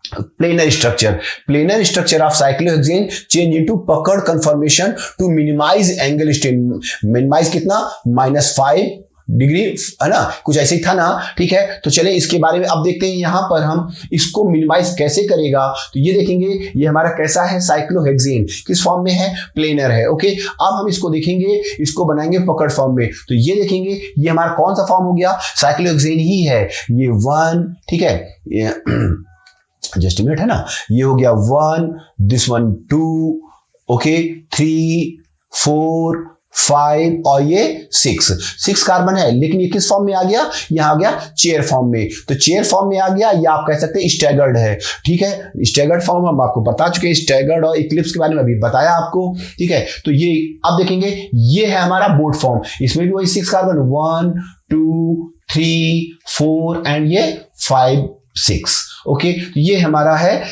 planar structure of cyclohexane change into pucker conformation to minimize angle strain. Minimize कितना? -5 डिग्री, है ना, कुछ ऐसे ही था ना, ठीक है। तो चले इसके बारे में अब देखते हैं, यहां पर हम इसको मिनिमाइज कैसे करेगा। तो ये देखेंगे, ये हमारा कैसा है? साइक्लोहेक्सेन किस फॉर्म में है? प्लेनर है, ओके। अब हम इसको देखेंगे, इसको बनाएंगे पकड़ फॉर्म में। तो ये देखेंगे, ये हमारा कौन सा फॉर्म हो गया? साइक्लोहेक्सेन ही है। ये 1, ठीक है, जस्ट मिनट, है ना, ये हो गया 1, दिस 1 2, ओके, 3 4 5 और ये 6 कार्बन है। लेकिन ये किस फॉर्म में आ गया? यहाँ आ गया चेयर फॉर्म में। तो चेयर फॉर्म में आ गया, या आप कह सकते हैं स्टैगर्ड है, ठीक है। स्टैगर्ड फॉर्म हम आपको बता चुके हैं, स्टैगर्ड और इक्लिप्स के बारे में अभी बताया आपको, ठीक है। तो ये अब देखेंगे, ये है हमारा बोट फॉर्म, इसमें भी वही 6 कार्बन, 1 2 3 4 एंड ये 5 6, ओके। तो ये हमारा है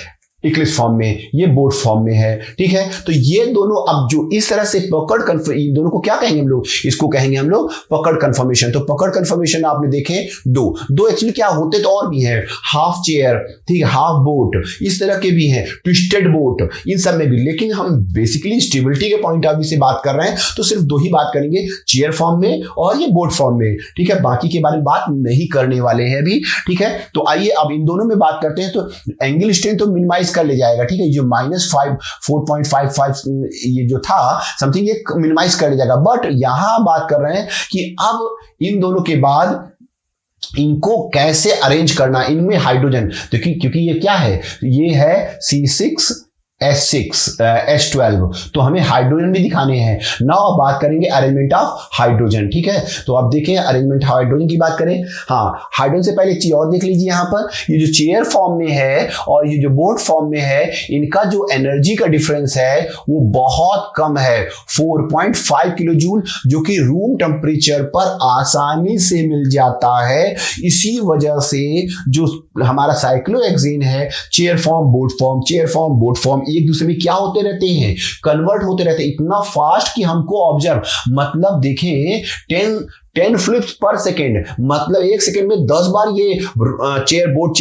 इक्लिप्स फॉर्म में, ये बोट फॉर्म में है, ठीक है। तो ये दोनों अब जो इस तरह से पकड़ इन दोनों को क्या कहेंगे हम लोग? इसको कहेंगे हम लोग पकड़ कन्फर्मेशन। तो पकड़ कन्फर्मेशन आपने देखे दो एक्चुअली क्या होते तो और भी है, हाफ चेयर, ठीक है, हाफ बोट, इस तरह के भी हैं, ट्विस्टेड बोट, इन सब में भी। लेकिन हम बेसिकली स्टेबिलिटी के पॉइंट ऑफ व्यू से बात कर रहे हैं, तो सिर्फ 2 ही बात करेंगे, चेयर फॉर्म में और ये बोट फॉर्म में, ठीक है। बाकी के बारे में बात नहीं करने वाले हैं अभी, ठीक है। तो आइए अब इन दोनों में बात करते हैं। तो एंगल स्ट्रेन तो मिनिमाइज कर ले जाएगा, ठीक है, जो -4.55 ये जो था समथिंग, ये मिनिमाइज कर ले जाएगा। बट यहां बात कर रहे हैं कि अब इन दोनों के बाद इनको कैसे अरेंज करना, इनमें हाइड्रोजन, क्योंकि ये क्या है? ये है C6H12, तो हमें हाइड्रोजन भी दिखाने हैं। नाउ बात करेंगे अरेंजमेंट ऑफ हाइड्रोजन, ठीक है। तो आप देखें अरेंजमेंट हाइड्रोजन की बात करें। हाँ, हाइड्रोजन से पहले एक चीज और देख लीजिए, यहाँ पर ये जो चेयर फॉर्म में है और ये जो बोट फॉर्म में है, इनका जो एनर्जी का डिफरेंस है वो बहुत कम है, 4.5 किलो जूल, जो कि रूम टेम्परेचर पर आसानी से मिल जाता है। इसी वजह से जो हमारा साइक्लोहेक्सेन है, chair form boat form, chair form boat form, एक दूसरे में क्या होते रहते हैं? कन्वर्ट होते रहते हैं, इतना फास्ट कि हमको ऑब्जर्व, मतलब देखें 10 फ्लिप्स पर सेकेंड, मतलब 1 सेकेंड में 10 बार ये चेयर बोट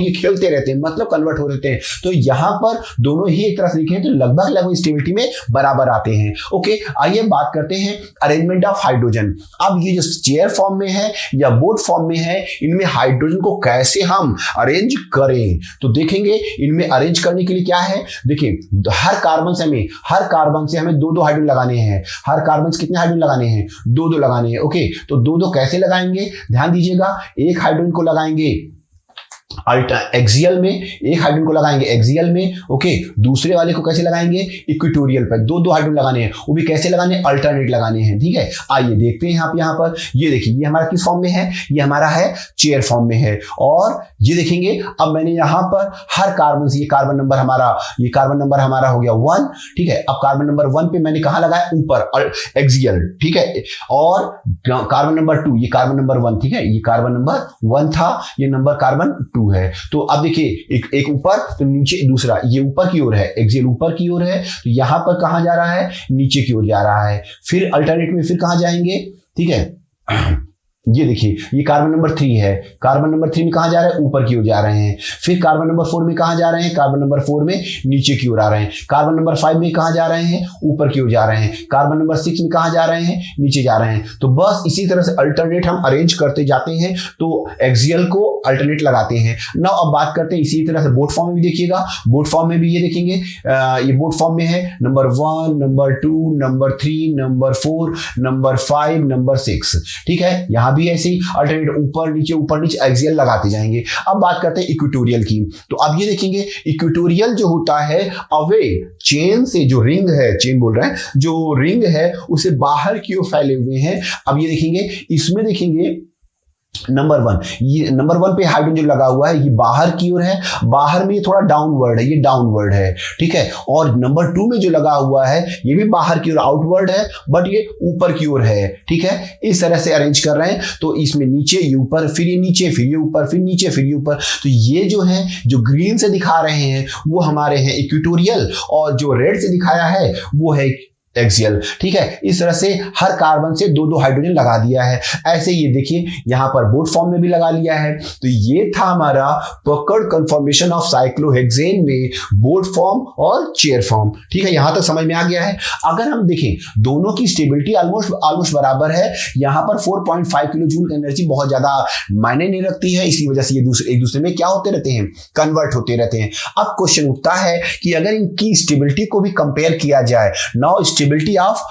ये खेलते रहते हैं, मतलब कन्वर्ट हो रहते हैं। तो यहां पर दोनों ही एक तरह से देखें तो लगभग स्टेबिलिटी में बराबर आते हैं, ओके। आइए बात करते हैं अरेंजमेंट ऑफ हाइड्रोजन। अब ये जो चेयर फॉर्म में है या बोट फॉर्म में है, इनमें हाइड्रोजन को कैसे हम अरेंज करें? तो देखेंगे इनमें अरेंज करने के लिए क्या है। देखिए, हर कार्बन से हमें 2-2 हाइड्रोजन लगाने हैं। हर कार्बन से कितने हाइड्रोजन लगाने हैं? 2-2 लगाने हैं, ओके। तो 2-2 कैसे लगाएंगे? ध्यान दीजिएगा, एक हाइड्रोजन को लगाएंगे एक्सियल में, एक हाइड्रोजन को लगाएंगे एक्सियल में, ओके। दूसरे वाले को कैसे लगाएंगे? इक्वेटोरियल पर। 2-2 हाइड्रोजन लगाने हैं, वो भी कैसे लगाने हैं? अल्टरनेट लगाने हैं, ठीक है। आइए देखते हैं यहाँ पर ये देखिए, ये हमारा किस फॉर्म में है? ये हमारा है चेयर फॉर्म में है। और ये देखेंगे, अब मैंने यहाँ पर हर कार्बन से, ये कार्बन नंबर हमारा हो गया 1, ठीक है। अब कार्बन नंबर 1 पे मैंने कहाँ लगाया? ऊपर, एक्सियल, ठीक है। और कार्बन नंबर 2, ये कार्बन नंबर 1, ठीक है, ये कार्बन नंबर 1 था, ये नंबर कार्बन 2 है। तो अब देखिए, एक ऊपर तो नीचे दूसरा, ये ऊपर की ओर है, एक्सियल ऊपर की ओर है, तो यहां पर कहां जा रहा है? नीचे की ओर जा रहा है। फिर अल्टरनेट में फिर कहां जाएंगे? ठीक है, ये देखिए ये कार्बन नंबर 3 है, कार्बन नंबर 3 में कहाँ जा रहे हैं, ऊपर की ओर जा रहे हैं। फिर कार्बन नंबर 4 में कहाँ जा रहे हैं, कार्बन नंबर 4 में नीचे की ओर आ रहे हैं। कार्बन नंबर 5 में कहाँ जा रहे हैं, ऊपर की ओर जा रहे हैं। कार्बन नंबर 6 में कहाँ जा रहे हैं, नीचे जा रहे हैं। तो बस इसी तरह से अल्टरनेट हम अरेंज करते जाते हैं, तो एक्सियल को अल्टरनेट लगाते हैं। नाउ अब बात करते हैं इसी तरह से बोट फॉर्म में भी देखिएगा, बोट फॉर्म में भी ये देखेंगे, ये बोट फॉर्म में है number 1, number 2, number 3, number 4, number 5, number 6। ठीक है, यहां भी ऐसे ही अल्टरनेट ऊपर नीचे एक्सियल लगाते जाएंगे। अब बात करते हैं इक्वेटोरियल की। तो अब ये देखेंगे इक्वेटोरियल जो होता है अवे चेन से, जो रिंग है, चेन बोल रहे हैं, जो रिंग है उसे बाहर की ओर फैले हुए हैं। अब ये देखेंगे, इसमें देखेंगे नंबर 1, ये नंबर 1 पे हाइड्रोजन लगा हुआ है, ये बाहर की ओर है, बाहर में ये थोड़ा डाउनवर्ड है, ये डाउनवर्ड है। ठीक है, और नंबर 2 में जो लगा हुआ है ये भी बाहर की ओर आउटवर्ड है, बट ये ऊपर की ओर है। ठीक है, इस तरह से अरेंज कर रहे हैं। तो इसमें नीचे ये ऊपर, फिर ये नीचे, फिर ये ऊपर, फिर नीचे, फिर ये ऊपर। तो ये जो है, जो ग्रीन से दिखा रहे हैं वो हमारे हैं इक्वेटोरियल, और जो रेड से दिखाया है वो है एक्सियल। ठीक है, इस तरह से हर कार्बन से 2-2 हाइड्रोजन लगा दिया है। ऐसे ये देखिए यहां पर बोट फॉर्म में भी लगा लिया है। तो ये था हमारा पकड़ कंफर्मेशन ऑफ साइक्लोहेक्सेन में बोट फॉर्म और चेयर फॉर्म। ठीक है, यहां तक समझ में आ गया है। अगर हम देखें दोनों की स्टेबिलिटी ऑलमोस्ट बराबर है। यहां पर 4.5 किलो जूल की एनर्जी बहुत ज्यादा मायने नहीं रखती है, इसी वजह से ये एक दूसरे में क्या होते रहते हैं, कन्वर्ट होते रहते हैं। अब क्वेश्चन उठता है कि अगर इनकी स्टेबिलिटी को भी कंपेयर किया जाए, now stability of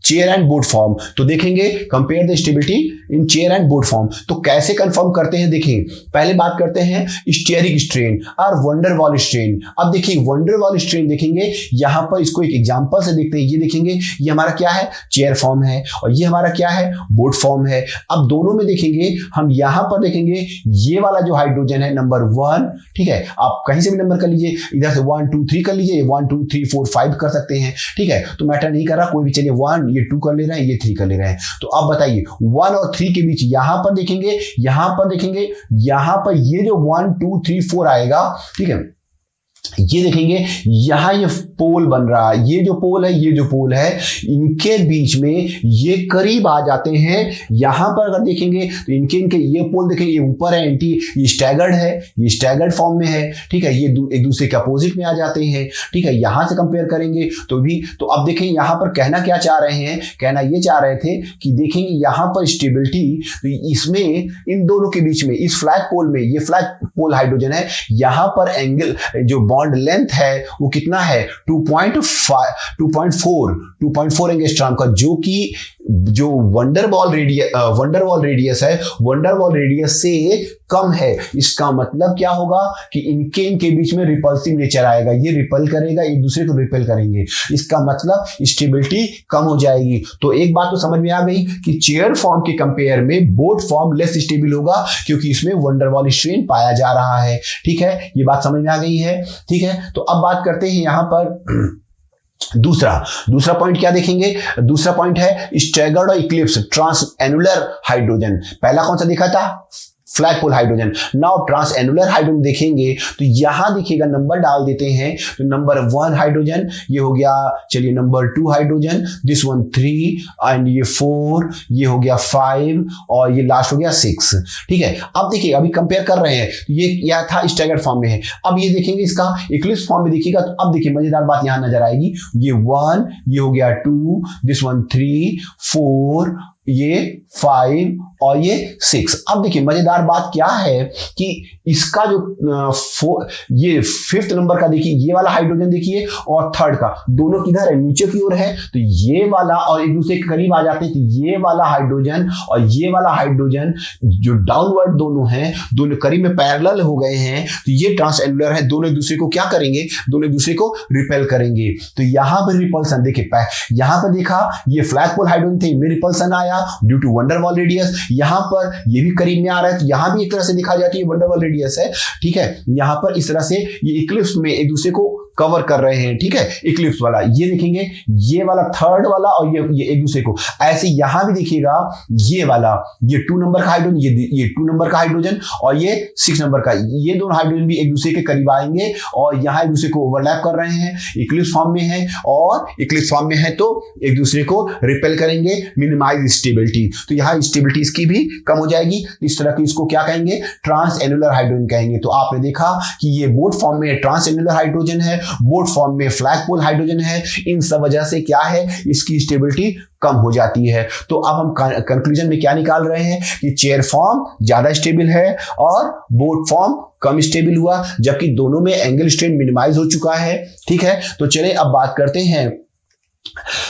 chair and boat form, तो देखेंगे compare the stability in chair and boat form. तो कैसे कंफर्म करते हैं, देखिए पहले बात करते हैं स्टेरिक स्ट्रेन और वंडरवॉल स्ट्रेन। अब देखिए वंडरवॉल स्ट्रेन देखेंगे, यहां पर इसको एक एग्जांपल से देखते हैं। ये देखेंगे, ये हमारा क्या है, चेयर फॉर्म है, और ये हमारा क्या है, बोट फॉर्म है। अब दोनों में देखेंगे, हम यहां पर देखेंगे ये वाला जो हाइड्रोजन है नंबर 1, ठीक है, आप कहीं से भी नंबर कर लीजिए, इधर से 1 2 3 कर लीजिए, 1 2 3 4 5 कर सकते हैं। ठीक है, तो मैटर नहीं कर रहा कोई भी, चलिए 1, ये 2 कर ले रहे हैं, ये 3 कर ले रहे हैं। तो अब बताइए 1 और 3 के बीच यहां पर देखेंगे, यहां पर ये जो 1 2 3 4 आएगा, ठीक है, ये देखेंगे यहां ये पोल बन रहा है, ये जो पोल है, ये जो पोल है, इनके बीच में ये करीब आ जाते हैं। यहां पर अगर देखेंगे तो इनके ये पोल देखेंगे, ये ऊपर है, ये स्टैगर्ड है, ये स्टैगर्ड फॉर्म में है। ठीक है, ये एक दूसरे के अपोजिट में आ जाते हैं। ठीक है, यहां से कंपेयर करेंगे तो भी, तो अब देखें यहां पर कहना क्या चाह रहे हैं, कहना ये चाह रहे थे कि देखेंगे यहां पर स्टेबिलिटी, तो इसमें इन दोनों के बीच में, इस फ्लैग पोल में, ये फ्लैग पोल हाइड्रोजन है, यहां पर एंगल जो बॉन्ड लेंथ है वो कितना है, 2.4 एंगस्ट्रॉम का, जो कि जो वंडरवॉल रेडियस है, वंडरवॉल रेडियस से कम है। इसका मतलब क्या होगा कि इनके बीच में रिपल्सिव नेचर आएगा, ये रिपल करेगा, एक दूसरे को रिपेल करेंगे, इसका मतलब स्टेबिलिटी कम हो जाएगी। तो एक बात तो समझ में आ गई कि चेयर फॉर्म के कंपेयर में बोट फॉर्म लेस स्टेबल होगा, क्योंकि इसमें वंडरवॉल स्ट्रेन पाया जा रहा है। ठीक है, ये बात समझ में आ गई है। ठीक है, तो अब बात करते हैं यहां पर दूसरा पॉइंट क्या देखेंगे, दूसरा पॉइंट है स्टैगर्ड और इक्लिप्स ट्रांस एनुलर हाइड्रोजन। पहला कौन सा देखा था, flagpole hydrogen. Now transannular hydrogen देखेंगे तो यहां देखिएगा नंबर डाल देते हैं, तो नंबर 1 हाइड्रोजन ये हो गया, चलिए number 2 hydrogen, this one 3 and ये 4, ये हो गया 5 और ये लास्ट हो गया 6। ठीक है, अब देखिए अभी कंपेयर कर रहे हैं, ये क्या था, स्टैगर्ड फॉर्म में है। अब ये देखेंगे इसका इक्लिप्स फॉर्म में देखिएगा, तो अब देखिए मजेदार बात यहां नजर आएगी, ये 1, ये हो गया 2, दिस वन 3 4, ये 5 और ये 6। अब देखिए मजेदार बात क्या है कि इसका जो ये 5th नंबर का देखिए, ये वाला हाइड्रोजन देखिए और 3rd का, दोनों किधर है, नीचे की ओर है। तो ये वाला और एक दूसरे के करीब आ जाते हैं, तो ये वाला हाइड्रोजन और ये वाला हाइड्रोजन जो डाउनवर्ड दोनों हैं, दोनों करीब में पैरेलल हो गए हैं, तो ये ट्रांस एनुलर है, दोनों एक दूसरे को क्या करेंगे, दोनों एक दूसरे को रिपेल करेंगे। तो यहां पर रिपल्सन देखिए, यहां पर देखा ये फ्लैग पोल हाइड्रोजन थे, इनमें रिपल्सन आया ड्यू टू वंडरवॉल रेडियस। यहां पर ये भी करीब में आ रहा है, तो यहां भी एक तरह से दिखा जाती है वंडरवॉल रेडियस है। ठीक है, यहां पर इस तरह से ये इक्लिप्स में एक दूसरे को कवर कर रहे हैं, ठीक है, इक्लिप्स वाला। ये देखेंगे ये वाला थर्ड वाला और ये एक दूसरे को, ऐसे यहां भी देखिएगा ये वाला, ये 2 नंबर का हाइड्रोजन, ये 2 नंबर का हाइड्रोजन और ये 6 नंबर का, ये दोनों हाइड्रोजन भी एक दूसरे के करीब आएंगे और यहां एक दूसरे को ओवरलैप कर रहे हैं, इक्लिप्स फॉर्म में है और इक्लिप्स फॉर्म में है तो एक दूसरे को रिपेल करेंगे, मिनिमाइज स्टेबिलिटी। तो यहां स्टेबिलिटी इसकी भी कम हो जाएगी। इस तरह की इसको क्या कहेंगे, ट्रांस एनुलर हाइड्रोजन कहेंगे। तो आपने देखा कि ये बोट फॉर्म में ट्रांस एनुलर हाइड्रोजन है, बोट फॉर्म में फ्लैगपोल हाइड्रोजन है। इन सब वजह से क्या है, इसकी स्टेबिलिटी कम हो जाती है। तो अब हम कंक्लूजन में क्या निकाल रहे हैं कि चेयर फॉर्म ज्यादा स्टेबल है और बोट फॉर्म कम स्टेबल हुआ, जबकि दोनों में एंगल स्ट्रेन मिनिमाइज हो चुका है, ठीक है। तो चलिए अब बात करते हैं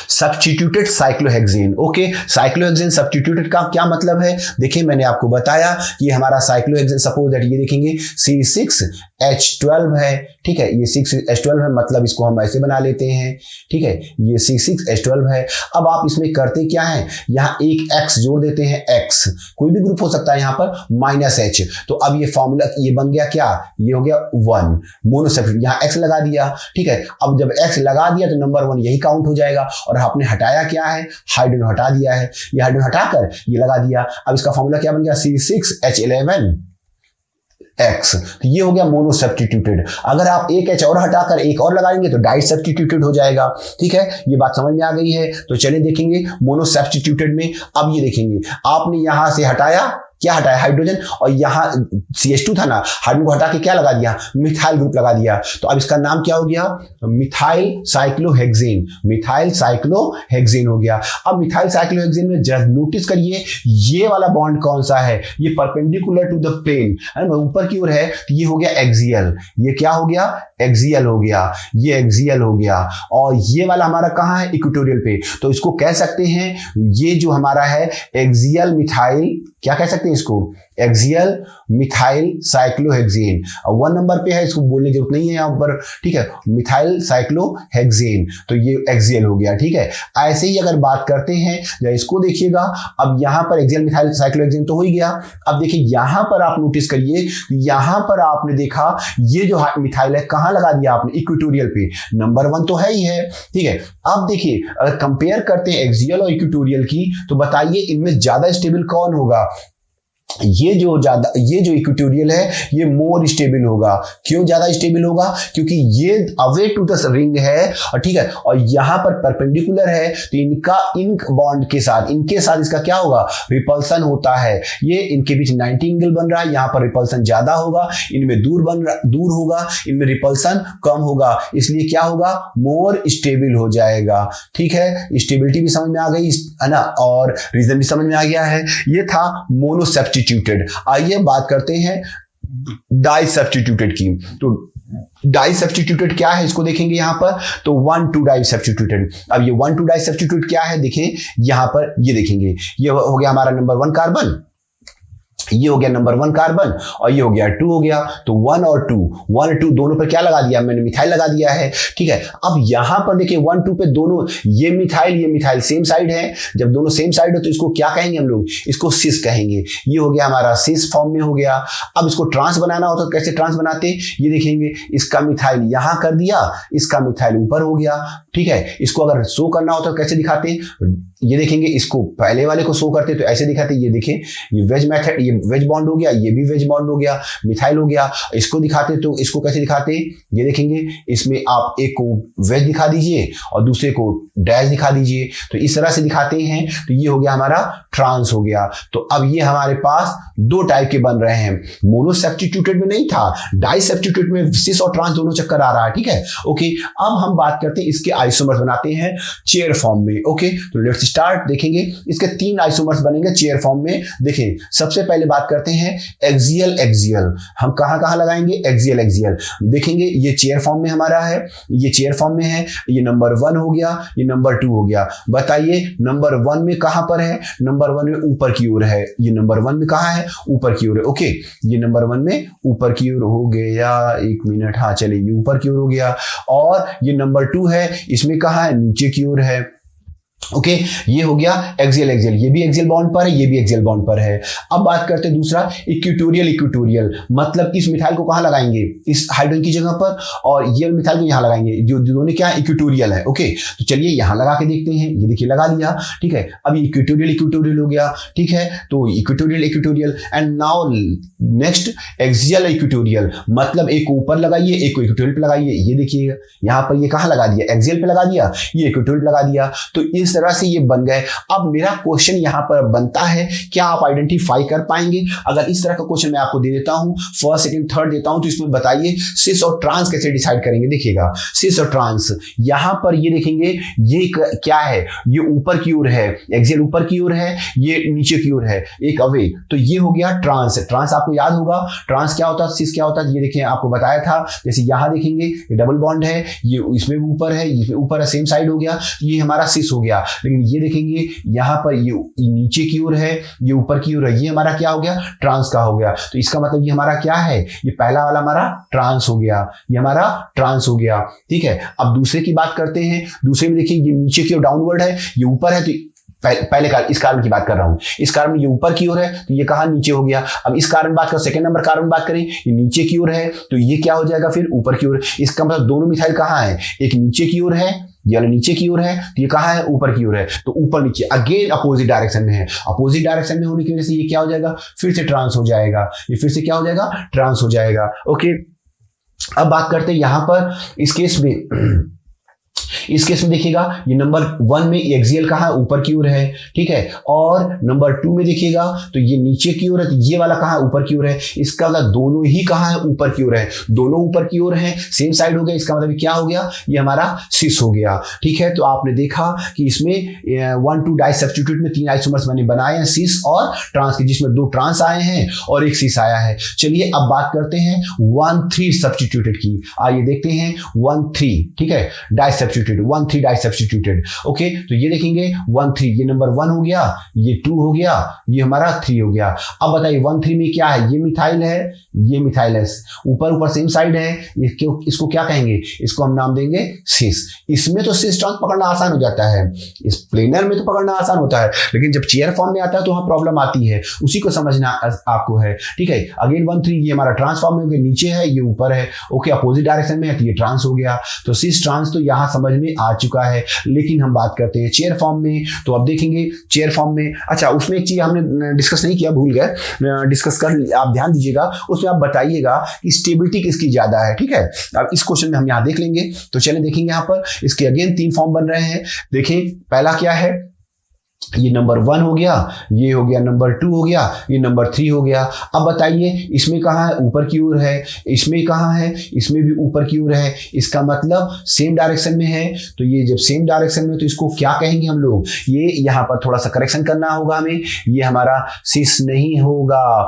substituted cyclohexane. Okay, cyclohexane substituted का क्या मतलब है, देखिए मैंने आपको बताया कि हमारा साइक्लोहेक्सेन, सपोज दैट ये देखेंगे C6H12 है, ठीक है, ये 6H12 है, मतलब इसको हम ऐसे बना लेते हैं, ठीक है, ये C6H12 है। अब आप इसमें करते क्या है, यहाँ एक X जोड़ देते हैं, X कोई भी ग्रुप हो सकता है यहाँ पर, -H। तो अब ये फॉर्मूला ये बन गया क्या, ये हो गया 1 मोनोसब्स्टिट्यूट, यहाँ X लगा दिया, ठीक है। अब जब X लगा दिया तो नंबर 1 यही काउंट हो जाएगा और आपने हटाया क्या है, हाइड्रोजन हटा दिया है, ये हाइड्रोजन हटाकर ये लगा दिया। अब इसका फॉर्मूला क्या बन गया, C6H11X। तो ये हो गया मोनो सब्स्टिट्यूटेड। अगर आप एक H और हटाकर एक और लगाएंगे तो डाई सब्स्टिट्यूटेड हो जाएगा, ठीक है। ये बात समझ में आ गई है। तो चलिए देखेंगे मोनो सब्स्टिट्यूटेड में। अब ये देखेंगे आपने यहां से हटाया, क्या हटाया, हाइड्रोजन, और यहाँ CH2 था ना, हाइड्रोजन को हटा के क्या लगा दिया, मिथाइल ग्रुप लगा दिया। तो अब इसका नाम क्या हो गया, मिथाइल साइक्लोहेक्सेन, मिथाइल साइक्लोहेक्सेन हो गया। अब मिथाइल साइक्लोहेक्सेन में जस्ट नोटिस करिए ये वाला बॉन्ड कौन सा है, ये परपेंडिकुलर टू द प्लेन, ऊपर की ओर है, तो ये हो गया एक्सियल। ये क्या हो गया, एक्सियल हो गया, ये एक्सियल हो गया। और ये वाला हमारा कहाँ है, इक्वेटोरियल पे। तो इसको कह सकते हैं, ये जो हमारा है एक्सियल मिथाइल, क्या कह सकते हैं इसको, एक्सियल मिथाइल साइक्लोहेक्सेन। 1 नंबर पे है, इसको बोलने की जरूरत नहीं है यहाँ पर, ठीक है, मिथाइल साइक्लोहेक्सेन। तो ये एक्सियल हो गया, ठीक है। ऐसे ही अगर बात करते हैं, इसको देखिएगा, अब यहाँ पर एक्सियल मिथाइल साइक्लोहेक्सेन तो हो ही गया। अब देखिए यहाँ पर आप नोटिस करिए, यहाँ पर आपने देखा ये जो मिथाइल है कहाँ लगा दिया आपने, इक्वेटोरियल पे, नंबर 1 तो है ही है, ठीक है। अब देखिए अगर कंपेयर करते हैं एक्सियल और इक्वेटोरियल की, तो बताइए इनमें ज्यादा स्टेबल कौन होगा, ये जो इक्वेटोरियल है ये मोर स्टेबल होगा। क्यों ज्यादा स्टेबल होगा, क्योंकि ये अवे टू द रिंग है, और ठीक है, और यहां पर परपेंडिकुलर है, तो इनका इन बॉन्ड के साथ, इनके साथ इसका क्या होगा, रिपल्सन होता है। ये इनके बीच 90 एंगल बन रहा है, यहां पर रिपल्सन ज्यादा होगा, इनमें दूर होगा, इनमें रिपल्सन कम होगा, इसलिए क्या होगा, मोर स्टेबल हो जाएगा, ठीक है। स्टेबिलिटी भी समझ में आ गई है ना, और रीजन भी समझ में आ गया है। ये था मोनो सब्स्टिट्यूटेड। आइए बात करते हैं डाई सब्स्टिट्यूटेड की। तो डाई सब्स्टिट्यूटेड क्या है, इसको देखेंगे यहाँ पर, तो 1,2 डाई सब्स्टिट्यूटेड। अब ये 1,2 डाई सब्स्टिट्यूटेड क्या है, देखें यहाँ पर, ये देखेंगे, ये हो गया हमारा नंबर 1 कार्बन, ये हो गया नंबर 1 कार्बन, और ये हो गया 2 हो गया। तो 1 और 2 दोनों पर क्या लगा दिया, मैंने मिथाइल लगा दिया है, ठीक है। अब यहां पर देखिए 1, 2 पे दोनों, ये मिथाइल सेम साइड है। जब दोनों सेम साइड हो तो इसको क्या कहेंगे हम लोग, इसको सिस कहेंगे। ये हो गया हमारा सिस फॉर्म में हो गया। अब इसको ट्रांस बनाना होता तो कैसे ट्रांस बनाते, ये देखेंगे, इसका मिथाइल यहां कर दिया, इसका मिथाइल ऊपर हो गया, ठीक है। इसको अगर शो करना होता तो कैसे दिखाते, ये देखेंगे, इसको पहले वाले को शो करते तो ऐसे दिखाते, ये देखें, ये वेज मेथड, ये वेज बॉन्ड हो गया, ये भी वेज बॉन्ड हो गया, मिथाइल हो गया। इसको दिखाते तो इसको कैसे दिखाते, ये देखेंगे, इसमें आप एक को वेज दिखा दीजिए और दूसरे को डैश दिखा दीजिए, तो इस तरह से दिखाते हैं। तो ये हो गया हमारा ट्रांस हो गया। तो अब ये हमारे पास 2 टाइप के बन रहे हैं, मोनो सब्स्टिट्यूटेड में नहीं था, डाई सब्स्टिट्यूटेड में सिस और ट्रांस दोनों चक्कर आ रहा है, ठीक है। ओके, अब हम बात करते हैं इसके आइसोमर्स बनाते हैं चेयर फॉर्म में। ओके, तो लेट्स स्टार्ट। देखेंगे इसके 3 आइसोमर्स बनेंगे चेयर फॉर्म में। देखें, सबसे पहले बात करते हैं एक्सियल। हम कहां लगाएंगे, एक्सियल। देखेंगे ये चेयर फॉर्म में हमारा है, ये चेयर फॉर्म में है, ये नंबर 1 हो गया, ये नंबर 2 हो गया। बताइए नंबर 1 में कहां पर है, नंबर 1 में ऊपर की ओर है, ये नंबर 1 में कहां है, ऊपर की ओर है। ओके, ये नंबर 1 में ऊपर की ओर हो गया, 1 मिनट, हाँ चलिए, ये ऊपर की ओर हो गया। और ये नंबर 2 है, इसमें कहां है, नीचे की ओर है। ओके ये हो गया एक्सियल एक्सियल, ये भी एक्सियल बॉन्ड पर है, ये भी एक्सियल बॉन्ड पर है। अब बात करते हैं दूसरा इक्वेटोरियल इक्वेटोरियल, मतलब इस मिथाइल को कहाँ लगाएंगे, इस हाइड्रोजन की जगह पर, और ये मिथाइल को यहाँ लगाएंगे, जो दोनों क्या इक्वेटोरियल है। ओके तो चलिए यहाँ लगा के देखते हैं, ये देखिए लगा लिया, ठीक है। अब इक्वेटोरियल इक्वेटोरियल हो गया, ठीक है, तो equatorial equatorial. And now next axial equatorial, मतलब एक ऊपर लगाइए एक को इक्वेटोरियल पे लगाइए, ये देखिएगा यहाँ पर ये कहाँ लगा दिया, एक्सियल पे लगा दिया, ये इक्वेटोरियल पे लगा दिया, तो इस तरह से ये बन गए। अब मेरा क्वेश्चन यहां पर बनता है, क्या आप आइडेंटिफाई कर पाएंगे? अगर इस तरह का क्वेश्चन मैं आपको दे देता हूं, फर्स्ट सेकंड थर्ड देता हूं, तो इसमें बताइए सिस और ट्रांस कैसे डिसाइड करेंगे। देखिएगा सिस और ट्रांस, यहां पर ये देखेंगे ये क्या है, ये ऊपर की ओर है, एक्सियल ऊपर की ओर है, ये नीचे की ओर है, एक अवे, तो ये हो गया ट्रांस। ट्रांस आपको याद होगा ट्रांस क्या होता है, सिस क्या होता है, ये देखिए आपको बताया था। जैसे यहां देखेंगे ये डबल बॉन्ड है, ये इसमें भी ऊपर है, इसमें ऊपर है, सेम साइड हो गया, ये हमारा सिस हो गया। लेकिन ये देखेंगे यहाँ पर ये नीचे की ओर है, ये ऊपर की ओर है, ये हमारा क्या हो गया, ट्रांस का हो गया। तो इसका मतलब ये हमारा क्या है, ये पहला वाला हमारा ट्रांस हो गया, ये हमारा ट्रांस हो गया, ठीक है। अब दूसरे की बात करते हैं, दूसरे में देखिए ये नीचे की ओर डाउनवर्ड है, ये ऊपर है, तो पहले इस कार्बन की बात कर रहा हूं, इस कार्बन ये ऊपर की ओर है, तो ये कहां नीचे हो गया। अब इस कार्बन बात कर, सेकंड नंबर कार्बन बात करें, ये नीचे की ओर है, तो ये क्या हो जाएगा फिर ऊपर की ओर। इसका मतलब दोनों मिथाइल कहां है, एक नीचे की ओर है, ये वाला नीचे की ओर है, तो ये कहां है, ऊपर की ओर है, तो ऊपर नीचे अगेन अपोजिट डायरेक्शन में है। अपोजिट डायरेक्शन में होने की वजह से ये क्या हो जाएगा, फिर से ट्रांस हो जाएगा, ये फिर से क्या हो जाएगा, ट्रांस हो जाएगा। ओके अब बात करते हैं यहां पर इस केस में देखिएगा ये नंबर 1 में एक्सियल कहाँ ऊपर की ओर है, ठीक है, और नंबर 2 में देखिएगा तो ये नीचे की ओर है, तो ये वाला कहाँ ऊपर की ओर है। इसका मतलब दोनों ही कहाँ है, ऊपर की ओर है, दोनों ऊपर की ओर है, सेम साइड हो गया। इसका मतलब क्या हो गया, ये हमारा सिस हो गया, ठीक है। तो आपने देखा कि इसमें 1,2 डाई सब्स्टिट्यूट में 3 आइसोमर्स मैंने बनाए हैं, सिस और ट्रांस के, जिसमें 2 ट्रांस आए हैं और एक सिस आया है। चलिए अब बात करते हैं 1,3 सब्स्टिट्यूटेड की, आइए देखते हैं 1,3, ठीक है, di substituted 1,3 di substituted. Okay तो ये देखेंगे 1,3, ये नंबर 1 हो गया, ये 2 हो गया, ये हमारा 3 हो गया। अब बताइए 1,3 में क्या है, ये मिथाइल है, ये मिथाइल है, ऊपर ऊपर सेम साइड है, इसको क्या कहेंगे, इसको हम नाम देंगे सिस। इसमें तो सिस ट्रांस पकड़ना आसान हो जाता है, इस प्लेनर में तो पकड़ना आसान होता है, लेकिन जब चेयर फॉर्म में आता है तो वहां प्रॉब्लम आती है, उसी को समझना आपको है, ठीक है। अगेन 1,3 ये हमारा ट्रांस फॉर्म में नीचे है, ये ऊपर है, ओके, अपोजिट डायरेक्शन में है, तो ये ट्रांस हो गया। तो सिस ट्रांस तो यहां समझ में आ चुका है। लेकिन हम बात करते हैं चेयर फॉर्म में, तो अब देखेंगे चेयर फॉर्म में, अच्छा उसमें एक चीज हमने डिस्कस नहीं किया, भूल गए, डिस्कस कर, आप ध्यान दीजिएगा, उसमें आप बताइएगा कि स्टेबिलिटी किसकी ज्यादा है, ठीक है। अब इस क्वेश्चन में हम यहां देख लेंगे, तो चलें देखेंगे यहाँ पर इसके अगेन 3 फॉर्म बन रहे हैं। देखें पहला क्या है, ये नंबर 1 हो गया, ये हो गया नंबर 2 हो गया, ये नंबर 3 हो गया। अब बताइए इसमें कहाँ है, ऊपर की ओर है, इसमें कहाँ है, इसमें भी ऊपर की ओर है, इसका मतलब सेम डायरेक्शन में है। तो ये जब सेम डायरेक्शन में तो इसको क्या कहेंगे हम लोग, ये यहाँ पर थोड़ा सा करेक्शन करना होगा हमें, ये हमारा सिस नहीं होगा,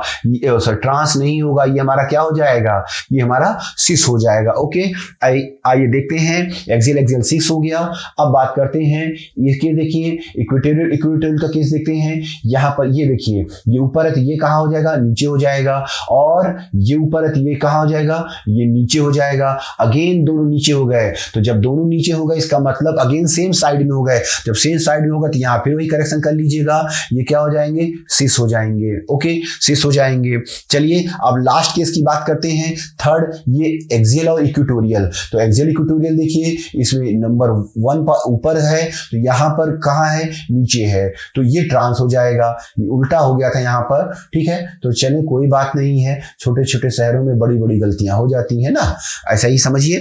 ट्रांस नहीं होगा, ये हमारा क्या हो जाएगा, ये हमारा सिस हो जाएगा। ओके आइए देखते हैं, एक्सियल एक्सियल 6 हो गया। अब बात करते हैं ये देखिए इक्वेटोरियल का केस देखते हैं। यहाँ पर ये देखिए ये ऊपर है तो ये कहाँ हो जाएगा, नीचे हो जाएगा, और ये ऊपर है तो ये कहाँ हो जाएगा, ये नीचे हो जाएगा। अगेन दोनों नीचे हो गए, तो जब दोनों नीचे हो गए इसका मतलब अगेन सेम साइड में हो गए, जब सेम साइड में होगा तो यहाँ फिर वही करेक्शन कर लीजिएगा, ये क्या हो जाएंगे, सिस हो जाएंगे। ओके सिस हो जाएंगे। चलिए अब लास्ट केस की बात करते हैं, थर्ड, ये एक्सियल और इक्वेटोरियल। तो एक्सियल इक्वेटोरियल देखिए इसमें नंबर 1 ऊपर है, तो यहाँ पर कहाँ है, नीचे है, तो ये ट्रांस हो जाएगा, ये उल्टा हो गया था यहाँ पर, ठीक है। तो चलिए कोई बात नहीं है, छोटे छोटे शहरों में बड़ी बड़ी गलतियां हो जाती है ना, ऐसा ही समझिए।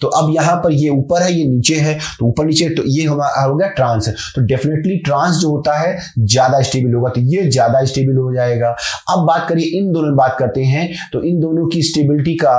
तो अब यहाँ पर ये ऊपर है, ये नीचे है, तो ऊपर नीचे, तो ये हमारा हो गया ट्रांस। तो डेफिनेटली ट्रांस जो होता है ज्यादा स्टेबल होगा, तो ये ज्यादा स्टेबल हो जाएगा। अब बात करिए इन दोनों में बात करते हैं, तो इन दोनों की स्टेबिलिटी का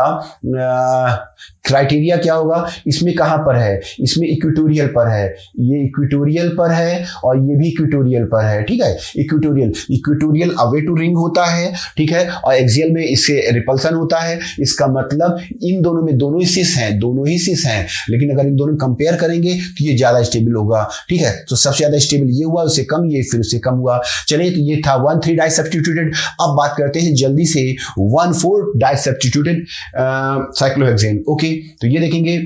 क्राइटेरिया क्या होगा, इसमें कहां पर है, इसमें इक्वेटोरियल पर है, ये इक्वेटोरियल पर है और ये भी इक्वेटोरियल पर है, ठीक है। इक्वेटोरियल अवे टू रिंग होता है, ठीक है, और एक्सियल में इससे रिपल्सन होता है। इसका मतलब इन दोनों में दोनों ही सिस हैं, दोनों ही सिस हैं, लेकिन अगर इन दोनों कंपेयर करेंगे तो ये ज्यादा स्टेबल होगा, ठीक है। तो सबसे ज्यादा स्टेबल ये हुआ, उससे कम ये, फिर उससे कम हुआ। चलिए तो ये था 1,3 डाई सब्स्टिट्यूटेड। अब बात करते हैं जल्दी से 1,4 डाई सब्स्टिट्यूटेड साइक्लोहेक्सेन। ओके तो ये देखेंगे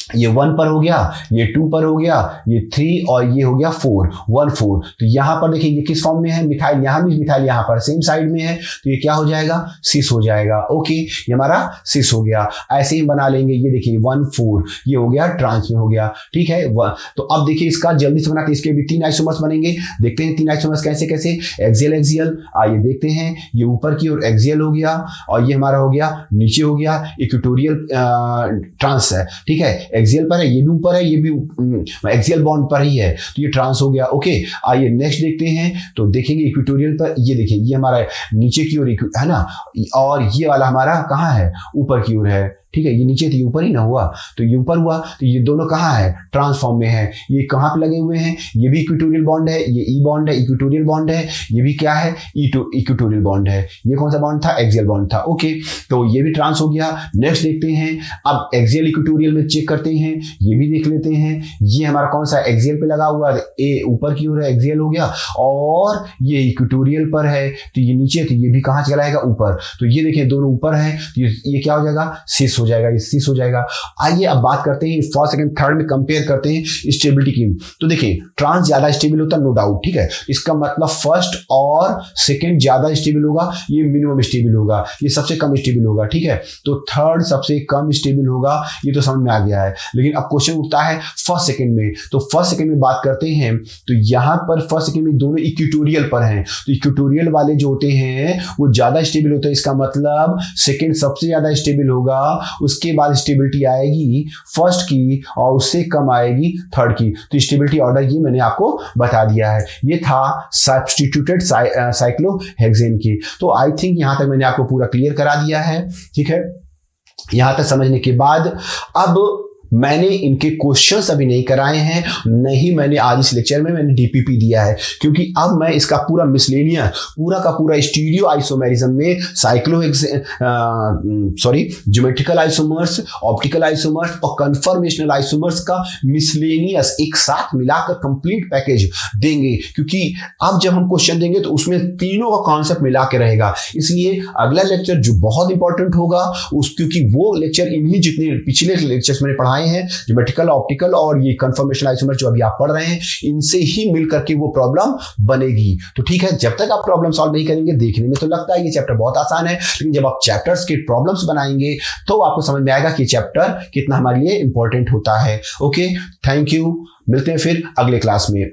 ये 1 पर हो गया, ये 2 पर हो गया, ये 3 और ये हो गया 4, 1 4। तो यहां पर देखिए ये किस फॉर्म में है, मिथाइल, यहां भी मिथाइल यहां पर सेम साइड में है, तो ये क्या हो जाएगा, सिस हो जाएगा। ओके, ये हमारा सिस हो गया। ऐसे ही बना लेंगे, ये देखिए 1 4 ये हो गया, ट्रांस में हो गया, ठीक है। तो अब देखिए इसका जल्दी से बनाते, इसके भी 3 आइसोमर्स बनेंगे। देखते हैं 3 आइसोमर्स कैसे कैसे। एक्सियल एक्सियल, आइए देखते हैं। ये ऊपर की ओर एक्सियल हो गया और ये हमारा हो गया नीचे हो गया इक्वेटोरियल ट्रांस है, ठीक है। एक्सियल पर है, ये भी ऊपर है, ये भी एक्सियल बॉन्ड पर ही है, तो ये ट्रांस हो गया। ओके, आइए नेक्स्ट देखते हैं। तो देखेंगे इक्वेटोरियल पर, ये देखिए ये हमारा नीचे की ओर है ना, और ये वाला हमारा कहाँ है, ऊपर की ओर है, ठीक है। ये नीचे थी, ऊपर ही ना हुआ, तो ये ऊपर हुआ, तो ये दोनों कहाँ है, ट्रांसफॉर्म में है। ये कहाँ पे लगे हुए हैं, ये भी इक्वेटोरियल बॉन्ड है, ये ई बॉन्ड है, इक्वेटोरियल बॉन्ड है, ये भी क्या है, इक्वेटोरियल बॉन्ड है। ये कौन सा बॉन्ड था, एक्सियल बॉन्ड था। ओके, तो ये भी ट्रांस हो गया। नेक्स्ट देखते हैं, अब एक्सियल इक्वेटोरियल में चेक करते हैं, ये भी देख लेते हैं। ये हमारा कौन सा एक्सियल पे लगा हुआ है, ए ऊपर की ओर है, एक्सियल हो गया, और ये इक्वेटोरियल पर है, तो ये नीचे, तो ये भी कहाँ चला जाएगा, ऊपर। तो ये देखिए दोनों ऊपर है, तो ये क्या हो जाएगा, सिस हो जाएगा, ये सिस हो जाएगा। आइए अब बात करते हैं फर्स्ट सेकंड थर्ड में कंपेयर करते हैं स्टेबिलिटी की। तो देखिए ट्रांस ज्यादा स्टेबल होता है, नो डाउट, ठीक है। इसका मतलब फर्स्ट और सेकंड ज्यादा स्टेबल होगा, ये मिनिमम स्टेबल होगा, ये सबसे कम स्टेबल होगा, ठीक है। तो थर्ड सबसे कम स्टेबल होगा, ये तो समझ में आ गया है। लेकिन अब क्वेश्चन उठता है फर्स्ट सेकंड में। तो फर्स्ट सेकंड में बात करते हैं, तो यहां पर फर्स्ट सेकंड में दोनों इक्वेटोरियल पर हैं, तो इक्वेटोरियल वाले जो होते हैं वो ज्यादा स्टेबल होते हैं। इसका मतलब सेकंड सबसे ज्यादा स्टेबल होगा, उसके बाद स्टेबिलिटी आएगी फर्स्ट की और उससे कम आएगी थर्ड की। तो स्टेबिलिटी ऑर्डर ये मैंने आपको बता दिया है। ये था सब्स्टिट्यूटेड साइक्लोहेक्सेन की। तो आई थिंक यहां तक मैंने आपको पूरा क्लियर करा दिया है, ठीक है। यहां तक समझने के बाद अब मैंने इनके क्वेश्चंस अभी नहीं कराए हैं, नहीं मैंने आज इस लेक्चर में मैंने डीपीपी दिया है, क्योंकि अब मैं इसका पूरा मिसलेनियस पूरा का पूरा स्टीरियो आइसोमेरिज्म में ज्योमेट्रिकल आइसोमर्स, ऑप्टिकल आइसोमर्स और कन्फर्मेशनल आइसोमर्स का मिसलेनियस एक साथ मिलाकर कंप्लीट पैकेज देंगे। क्योंकि अब जब हम क्वेश्चन देंगे तो उसमें तीनों का कॉन्सेप्ट मिला के रहेगा, इसलिए अगला लेक्चर जो बहुत इंपॉर्टेंट होगा क्योंकि वो लेक्चर इन्हीं जितने पिछले लेक्चर्स मैंने पढ़ाए हैं, ज्योमेट्रिकल, ऑप्टिकल और ये कन्फर्मेशन आइसोमर जो अभी आप पढ़ रहे हैं, इनसे ही मिल करके वो प्रॉब्लम बनेगी। तो ठीक है, जब तक आप प्रॉब्लम सॉल्व नहीं करेंगे, देखने में तो लगता है ये चैप्टर बहुत आसान है, लेकिन जब आप चैप्टर्स के प्रॉब्लम्स बनाएंगे तो आपको समझ में आएगा कि चैप्टर कितना हमारे लिए इंपॉर्टेंट होता है। ओके, थैंक यू, मिलते हैं फिर अगले क्लास में।